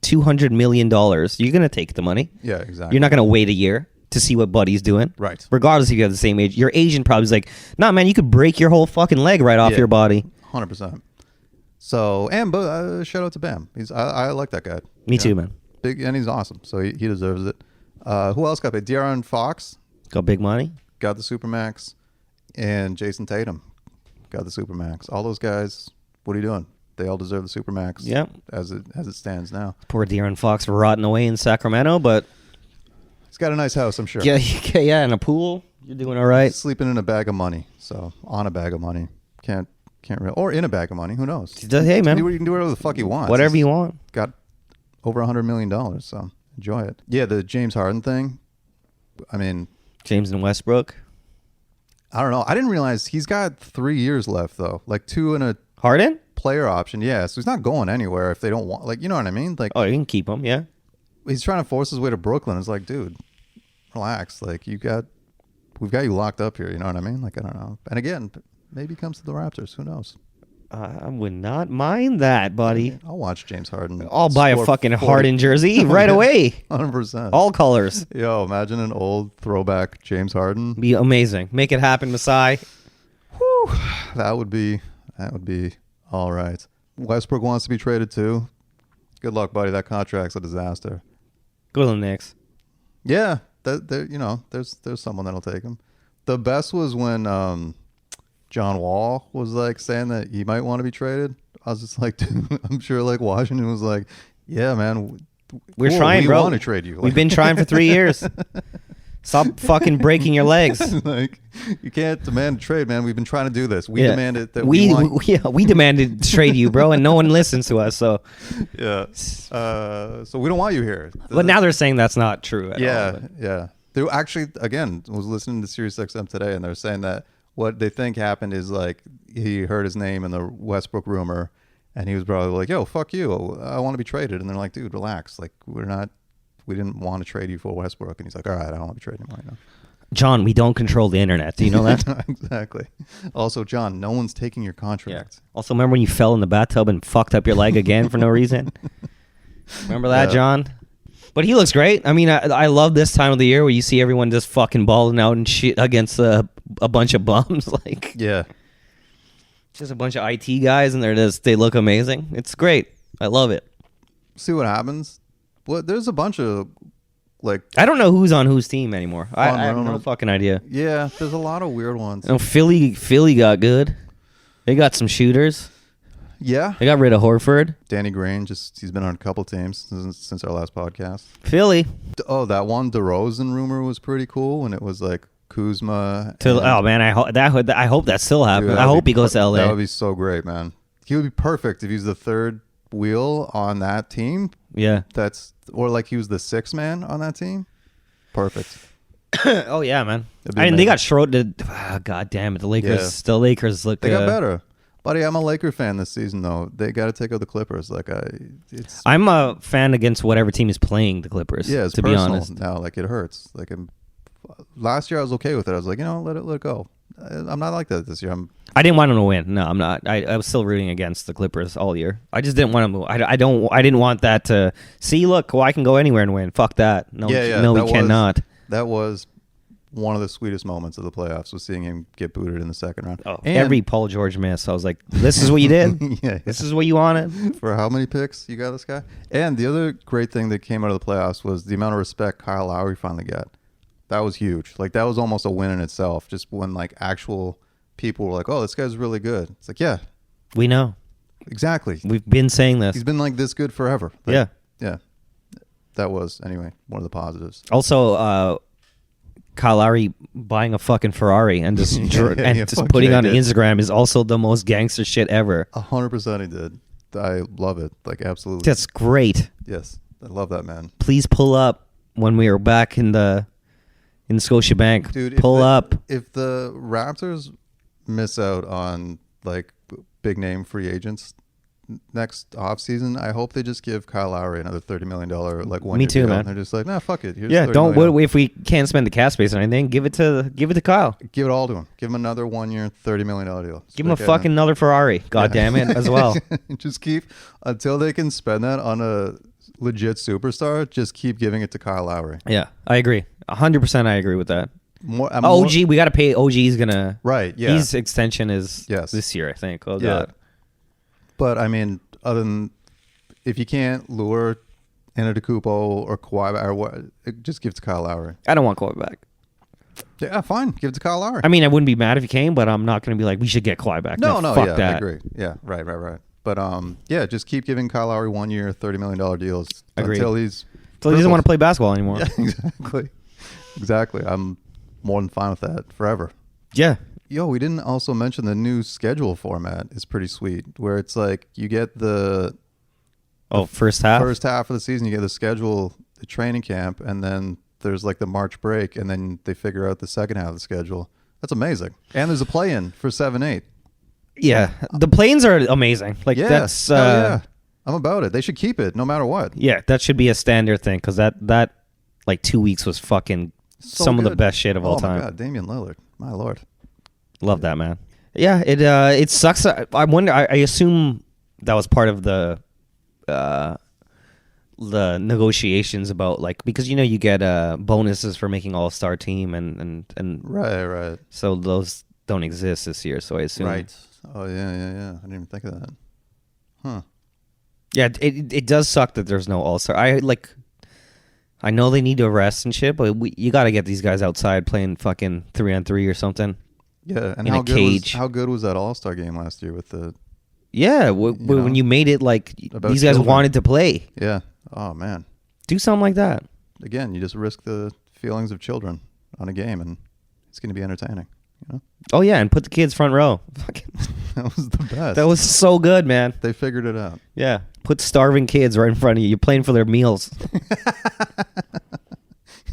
C: $200 million, you're gonna take the money.
B: Yeah, exactly.
C: You're not gonna wait a year to see what Buddy's doing.
B: Right.
C: Regardless if you have the same age. Your agent probably is like, nah, man, you could break your whole fucking leg right off your body.
B: 100%. So, but shout out to Bam. I like that guy.
C: Me too, man.
B: Big, and he's awesome. So he deserves it. Who else got paid? De'Aaron Fox
C: Got big money.
B: got the Supermax, and Jason Tatum got the Supermax. All those guys, what are you doing? They all deserve the Supermax.
C: Yep.
B: As it stands now.
C: Poor De'Aaron Fox rotting away in Sacramento, but
B: He's got a nice house, I'm sure.
C: yeah, in a pool. You're doing all right.
B: Sleeping in a bag of money. So on a bag of money. Can't really, or in a bag of money. Who knows?
C: Hey, man.
B: You can do whatever the fuck he wants.
C: Whatever you want.
B: Got over $100 million, so enjoy it. Yeah, the James Harden thing. I mean,
C: James and Westbrook.
B: I don't know. I didn't realize he's got 3 years left though, like 2 and a
C: Harden?
B: player option. Yeah, so he's not going anywhere if they don't want. Like, you know what I mean? Like,
C: Oh, you can keep him, yeah.
B: he's trying to force his way to Brooklyn. It's like, dude, relax. Like, we've got you locked up here. You know what I mean? Like, I don't know. And again, maybe he comes to the Raptors. Who knows?
C: I would not mind that, buddy.
B: I'll watch James Harden.
C: I'll buy a
B: score
C: fucking
B: 40
C: Harden jersey right away.
B: 100%.
C: All colors.
B: Yo, imagine an old throwback James Harden.
C: Be amazing. Make it happen, Masai.
B: Whew, that would be all right. Westbrook wants to be traded too. Good luck, buddy. That contract's a disaster.
C: Go to the Knicks.
B: Yeah, there's someone that'll take him. The best was when John Wall was like saying that he might want to be traded. I was just like, dude, I'm sure like Washington was like, yeah, man,
C: We're trying, bro.
B: We want to trade you.
C: We've been trying for 3 years. Stop fucking breaking your legs.
B: Like, you can't demand a trade, man. We've been trying to do this. We demanded that
C: we demanded to trade you, bro, and no one listens to us. So
B: yeah. So we don't want you here.
C: But now they're saying that's not true at all. But.
B: Yeah. They actually, again, was listening to SiriusXM today, and they're saying that what they think happened is like he heard his name in the Westbrook rumor, and he was probably like, "Yo, fuck you. I want to be traded." And they're like, "Dude, relax. Like, we didn't want to trade you for Westbrook." And he's like, "All right, I don't want to be traded anymore." You know?
C: John, we don't control the internet. Do you know that?
B: Exactly. Also, John, no one's taking your contract.
C: Yeah. Also, remember when you fell in the bathtub and fucked up your leg again for no reason? Remember that, John? But he looks great. I mean, I love this time of the year where you see everyone just fucking balling out and shit against a bunch of bums. Like,
B: yeah,
C: just a bunch of IT guys, and they look amazing. It's great. I love it.
B: See what happens. Well, there's a bunch of like
C: I don't know who's on whose team anymore. I have no fucking idea.
B: Yeah, there's a lot of weird ones.
C: No, Philly got good. They got some shooters.
B: Yeah,
C: they got rid of Horford.
B: Danny Green, he's been on a couple teams since our last podcast.
C: Philly.
B: Oh, that one DeRozan rumor was pretty cool when it was like Kuzma.
C: Oh man, I hope that still happens. Dude, I hope he goes to LA.
B: That would be so great, man. He would be perfect if he's the third wheel on that team.
C: Yeah,
B: or like he was the sixth man on that team. Perfect.
C: Oh yeah, man. I mean, they got Schroeder. Oh, God damn it, the Lakers. Yeah. The Lakers look.
B: They got better. Buddy, I'm a Laker fan this season, though. They got to take out the Clippers. I'm
C: a fan against whatever team is playing the Clippers.
B: Yeah, it's
C: to
B: personal
C: be honest.
B: now. Like, it hurts. Like, last year I was okay with it. I was like, let it go. I'm not like that this year.
C: I didn't want them to win. No, I'm not. I was still rooting against the Clippers all year. I just didn't want them to. I didn't want that to see. Look, I can go anywhere and win. Fuck that. No, no, we cannot.
B: That was one of the sweetest moments of the playoffs was seeing him get booted in the second round.
C: Oh, and every Paul George miss, I was like, this is what you did?
B: Yeah.
C: This is what you wanted?
B: For how many picks you got this guy? And the other great thing that came out of the playoffs was the amount of respect Kyle Lowry finally got. That was huge. Like, that was almost a win in itself. Just when, like, actual people were like, oh, this guy's really good. It's like, yeah.
C: We know.
B: Exactly.
C: We've been saying this.
B: He's been, like, this good forever. Like,
C: yeah.
B: Yeah. That was, anyway, one of the positives.
C: Also, Kyle Lowry buying a fucking Ferrari and just just putting on Instagram is also the most gangster shit ever.
B: 100% he did. I love it. Like, absolutely.
C: That's great.
B: Yes. I love that, man.
C: Please pull up when we were back in Scotiabank.
B: Dude,
C: pull up.
B: If the Raptors miss out on like big name free agents next offseason, I hope they just give Kyle Lowry another $30 million like 1
C: Me
B: year
C: too,
B: deal.
C: man.
B: And they're just like, nah, fuck it. Here's
C: Yeah,
B: $30
C: don't.
B: million.
C: If we can't spend the cap space on anything, give it to Kyle.
B: Give it all to him. Give him another 1 year, $30 million deal. Just
C: Give him a
B: like,
C: fucking another Ferrari. God damn it, as well.
B: Just keep until they can spend that on a legit superstar. Just keep giving it to Kyle Lowry.
C: Yeah, I agree. 100%. I agree with that.
B: I'm
C: OG, we got to pay. OG is gonna.
B: Right. Yeah.
C: His extension is
B: Yes.
C: this year, I think. Oh
B: Yeah.
C: god.
B: But I mean, other than if you can't lure Antetokounmpo or Kawhi or what, just give it to Kyle Lowry.
C: I don't want Kawhi back.
B: Yeah, fine. Give it to Kyle Lowry.
C: I mean, I wouldn't be mad if he came, but I'm not gonna be like, we should get Kawhi back.
B: No,
C: fuck
B: yeah,
C: that.
B: I agree. Yeah, right. But yeah, just keep giving Kyle Lowry 1 year, $30 million deals
C: Agreed.
B: until he's
C: So he doesn't want to play basketball anymore.
B: Yeah, exactly. I'm more than fine with that forever.
C: Yeah.
B: Yo, we didn't also mention the new schedule format is pretty sweet, where it's like you get the
C: First half.
B: first half of the season, you get the schedule, the training camp, and then there's like the March break, and then they figure out the second half of the schedule. That's amazing. And there's a play-in for 7-8.
C: Yeah, the planes are amazing. Like
B: Yeah,
C: that's.
B: hell yeah. I'm about it. They should keep it no matter what.
C: Yeah, that should be a standard thing because that like 2 weeks was fucking
B: So
C: some of the
B: good.
C: best shit of all
B: Oh
C: time.
B: my God, Damian Lillard, my lord.
C: Love that, man. Yeah, it sucks. I wonder. I assume that was part of the negotiations about like because you get bonuses for making all-star team and
B: Right.
C: so those don't exist this year. So I assume
B: Right. Oh yeah. I didn't even think of that. Huh.
C: Yeah, it does suck that there's no all-star. I know they need to rest and shit, but you got to get these guys outside playing fucking 3-on-3 or something.
B: Yeah, and
C: In a cage.
B: how good was that All-Star game last year with the?
C: Yeah, when you made it like
B: About
C: these guys
B: children.
C: wanted to play.
B: Yeah. Oh man.
C: Do something like that.
B: Again, you just risk the feelings of children on a game, and it's going to be entertaining. You know,
C: Oh yeah, and put the kids front row. Fucking,
B: that was the best.
C: that was so good, man.
B: They figured it out.
C: Yeah, put starving kids right in front of you. You're playing for their meals.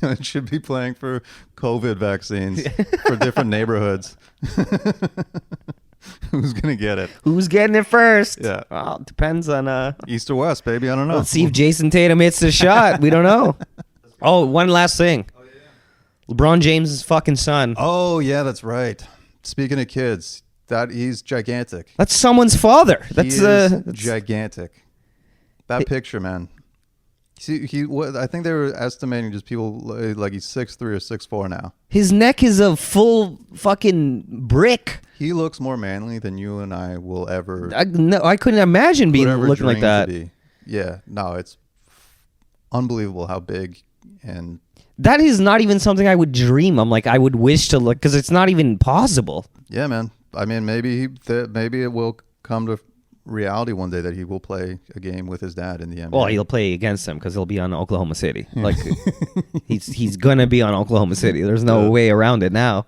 B: It should be playing for COVID vaccines for different neighborhoods. Who's gonna get it?
C: Who's getting it first?
B: Yeah.
C: Well, it depends on
B: East or West, baby. I don't know.
C: Let's see if Jason Tatum hits the shot. We don't know. Oh, one last thing. LeBron James' fucking son.
B: Oh yeah, that's right. Speaking of kids, he's gigantic.
C: That's someone's father.
B: He
C: That's
B: is gigantic. That picture, man. See, I think they were estimating just people like he's 6'3" or 6'4" now.
C: his neck is a full fucking brick.
B: He looks more manly than you and I will ever.
C: I couldn't imagine being
B: could ever
C: looking like
B: dream to
C: that.
B: be. Yeah, no, it's unbelievable how big and
C: That is not even something I would dream. I'm like, I would wish to look because it's not even possible.
B: yeah, man. I mean, maybe it will come to reality one day that he will play a game with his dad in the NBA.
C: Well, he'll play against him because he'll be on Oklahoma City. Like he's gonna be on Oklahoma City. There's no way around it now.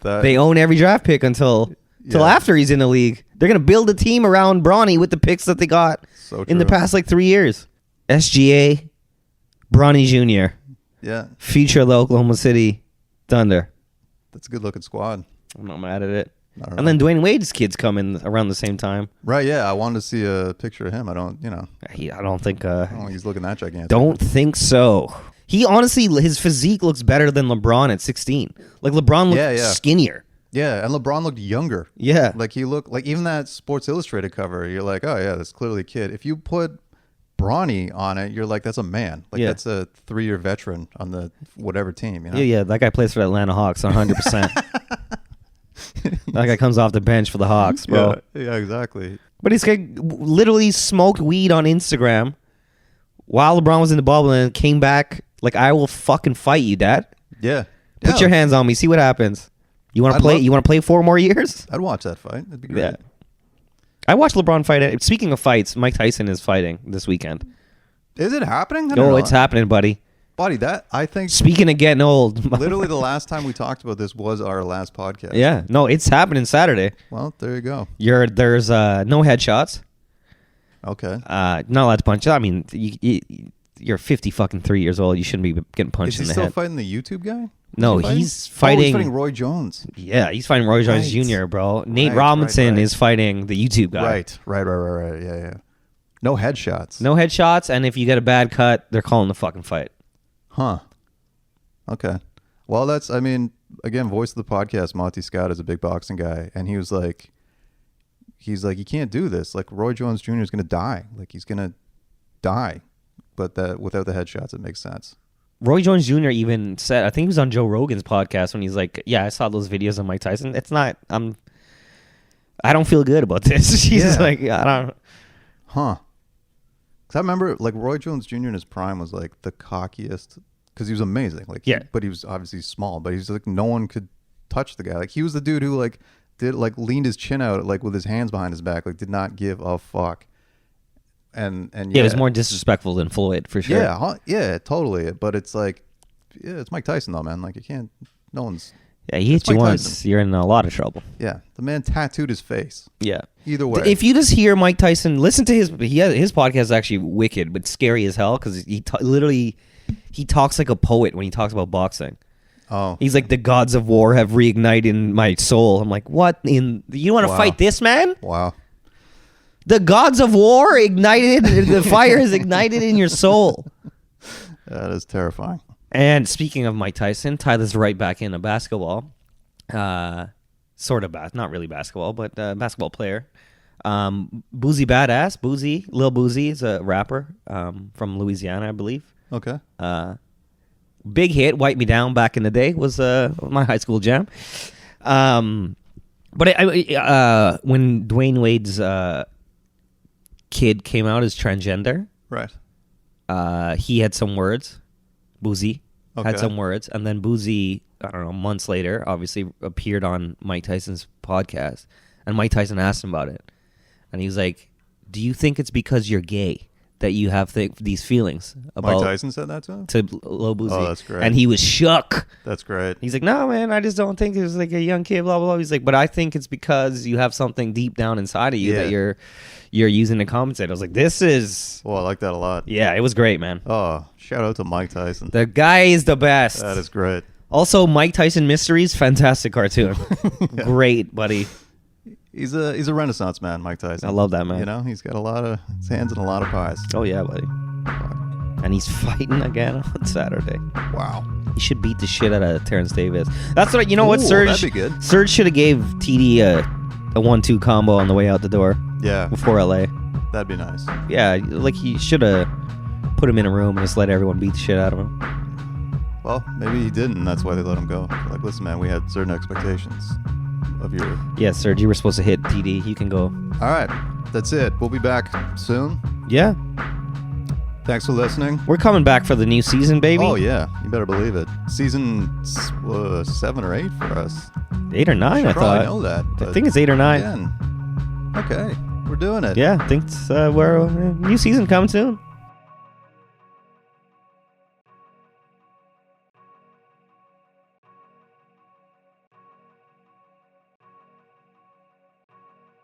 C: They own every draft pick until after he's in the league. They're gonna build a team around Bronny with the picks that they got in the past like 3 years. SGA, Bronny Jr.
B: Yeah,
C: future of the Oklahoma City Thunder.
B: that's a good looking squad.
C: I'm not mad at it.
B: I don't
C: And
B: know.
C: then Dwayne Wade's kids come in around the same time.
B: Right, yeah. I wanted to see a picture of him. I don't
C: think
B: he's looking that gigantic.
C: Don't think so. He honestly, his physique looks better than LeBron at 16. Like LeBron looked skinnier.
B: Yeah, and LeBron looked younger.
C: Yeah.
B: Like he looked like even that Sports Illustrated cover, you're like, oh yeah, that's clearly a kid. If you put Bronny on it, you're like, that's a man. Like that's a 3-year veteran on the whatever team. You know?
C: Yeah. That guy plays for the Atlanta Hawks 100%. That guy comes off the bench for the Hawks, bro.
B: Yeah, exactly.
C: But he's literally smoked weed on Instagram while LeBron was in the bubble and came back. Like, I will fucking fight you, Dad.
B: Yeah.
C: Put your hands on me. See what happens. You want to play? You want to play 4 more years?
B: I'd watch that fight. That'd be great.
C: Yeah. I watched LeBron fight. Speaking of fights, Mike Tyson is fighting this weekend.
B: Is it happening? I don't
C: Oh,
B: know.
C: it's happening, buddy.
B: Buddy, that I think
C: Speaking of getting old.
B: literally the last time we talked about this was our last podcast.
C: Yeah. No, it's happening Saturday.
B: Well, there you go.
C: There's no headshots.
B: Okay.
C: Not allowed to punch. I mean, you're 53 years old. You shouldn't be getting punched
B: Is
C: in
B: he
C: the
B: still
C: head.
B: fighting the YouTube guy?
C: No,
B: Is he
C: he's
B: Oh,
C: fighting.
B: he's fighting Roy Jones.
C: Yeah, he's fighting Roy Jones
B: Right.
C: Jr., bro. Nate
B: Right,
C: Robinson
B: right.
C: is fighting the YouTube guy.
B: Right. Yeah. No headshots.
C: No headshots, and if you get a bad cut, they're calling the fucking fight.
B: Huh. Okay. Well, again, voice of the podcast, Monty Scott is a big boxing guy, and he's like, you can't do this. Like, Roy Jones Jr. is going to die. Like, he's going to die. But that without the headshots, it makes sense.
C: Roy Jones Jr. even said, I think he was on Joe Rogan's podcast when he's like, yeah, I saw those videos of Mike Tyson. I don't feel good about this. He's like, I don't.
B: Huh. Because I remember, like, Roy Jones Jr. in his prime was, like, the cockiest, because he was amazing. Like,
C: Yeah.
B: But he was obviously small, but he's like, no one could touch the guy. Like, he was the dude who, like, leaned his chin out, like, with his hands behind his back, like, did not give a fuck. And
C: Yeah, it was more disrespectful than Floyd, for sure.
B: Yeah, totally. But it's like, it's Mike Tyson, though, man. Like, you can't, no one's,
C: Yeah, he hits you
B: Mike
C: once,
B: Tyson.
C: you're in a lot of trouble.
B: yeah. The man tattooed his face.
C: Yeah.
B: Either way.
C: If you just hear Mike Tyson, listen to his podcast is actually wicked, but scary as hell because he talks like a poet when he talks about boxing.
B: Oh.
C: He's like, the gods of war have reignited my soul. I'm like, what? You want to
B: Wow.
C: fight this man?
B: Wow.
C: The gods of war ignited, the fire is ignited in your soul.
B: That is terrifying.
C: And speaking of Mike Tyson, tie this right back into basketball. Sort of not really basketball, but basketball player. Boozy Badass, Lil Boozy is a rapper from Louisiana, I believe.
B: Okay.
C: Big hit, Wipe Me Down back in the day was my high school jam. But when Dwayne Wade's kid came out as transgender,
B: Right.
C: he had some words. Boozy
B: Okay.
C: had some words, and then Boozy, I don't know, months later, obviously appeared on Mike Tyson's podcast, and Mike Tyson asked him about it, and he was like, "Do you think it's because you're gay that you have these feelings about?"
B: Mike Tyson said that to him?
C: to Lil Boozy.
B: Oh, that's great.
C: And he was shook.
B: That's great.
C: He's like, "No, man, I just don't think it's like a young kid, blah, blah, blah." He's like, "But I think it's because you have something deep down inside of you
B: Yeah.
C: that you're using to compensate." I was like, this is...
B: Well, I like that a lot.
C: Yeah, it was great, man.
B: Oh, shout out to Mike Tyson.
C: The guy is the best.
B: That is great.
C: Also, Mike Tyson Mysteries, fantastic cartoon. Great, buddy.
B: He's a Renaissance man, Mike Tyson.
C: I love that man.
B: You know, he's got his hands in a lot of pies.
C: Oh, yeah, buddy. And he's fighting again on Saturday.
B: Wow.
C: He should beat the shit out of Terrence Davis. That's what, you know what,
B: Ooh,
C: Serge?
B: that'd be good.
C: Serge should have gave TD a 1-2 combo on the way out the door
B: Yeah,
C: before LA.
B: that'd be nice.
C: Yeah, like he should have put him in a room and just let everyone beat the shit out of him.
B: Well, maybe he didn't, and that's why they let him go. Like, listen, man, we had certain expectations of your...
C: Yeah, Serge, you were supposed to hit TD. You can go.
B: All right, that's it. We'll be back soon.
C: Yeah,
B: Thanks for listening.
C: we're coming back for the new season, baby.
B: Oh, yeah, you better believe it. Season 7 or 8 for us.
C: 8 or 9, I
B: Probably
C: thought.
B: know that.
C: I
B: but
C: think it's 8 or 9.
B: again, okay, we're doing it.
C: Yeah, I think we're new season coming soon.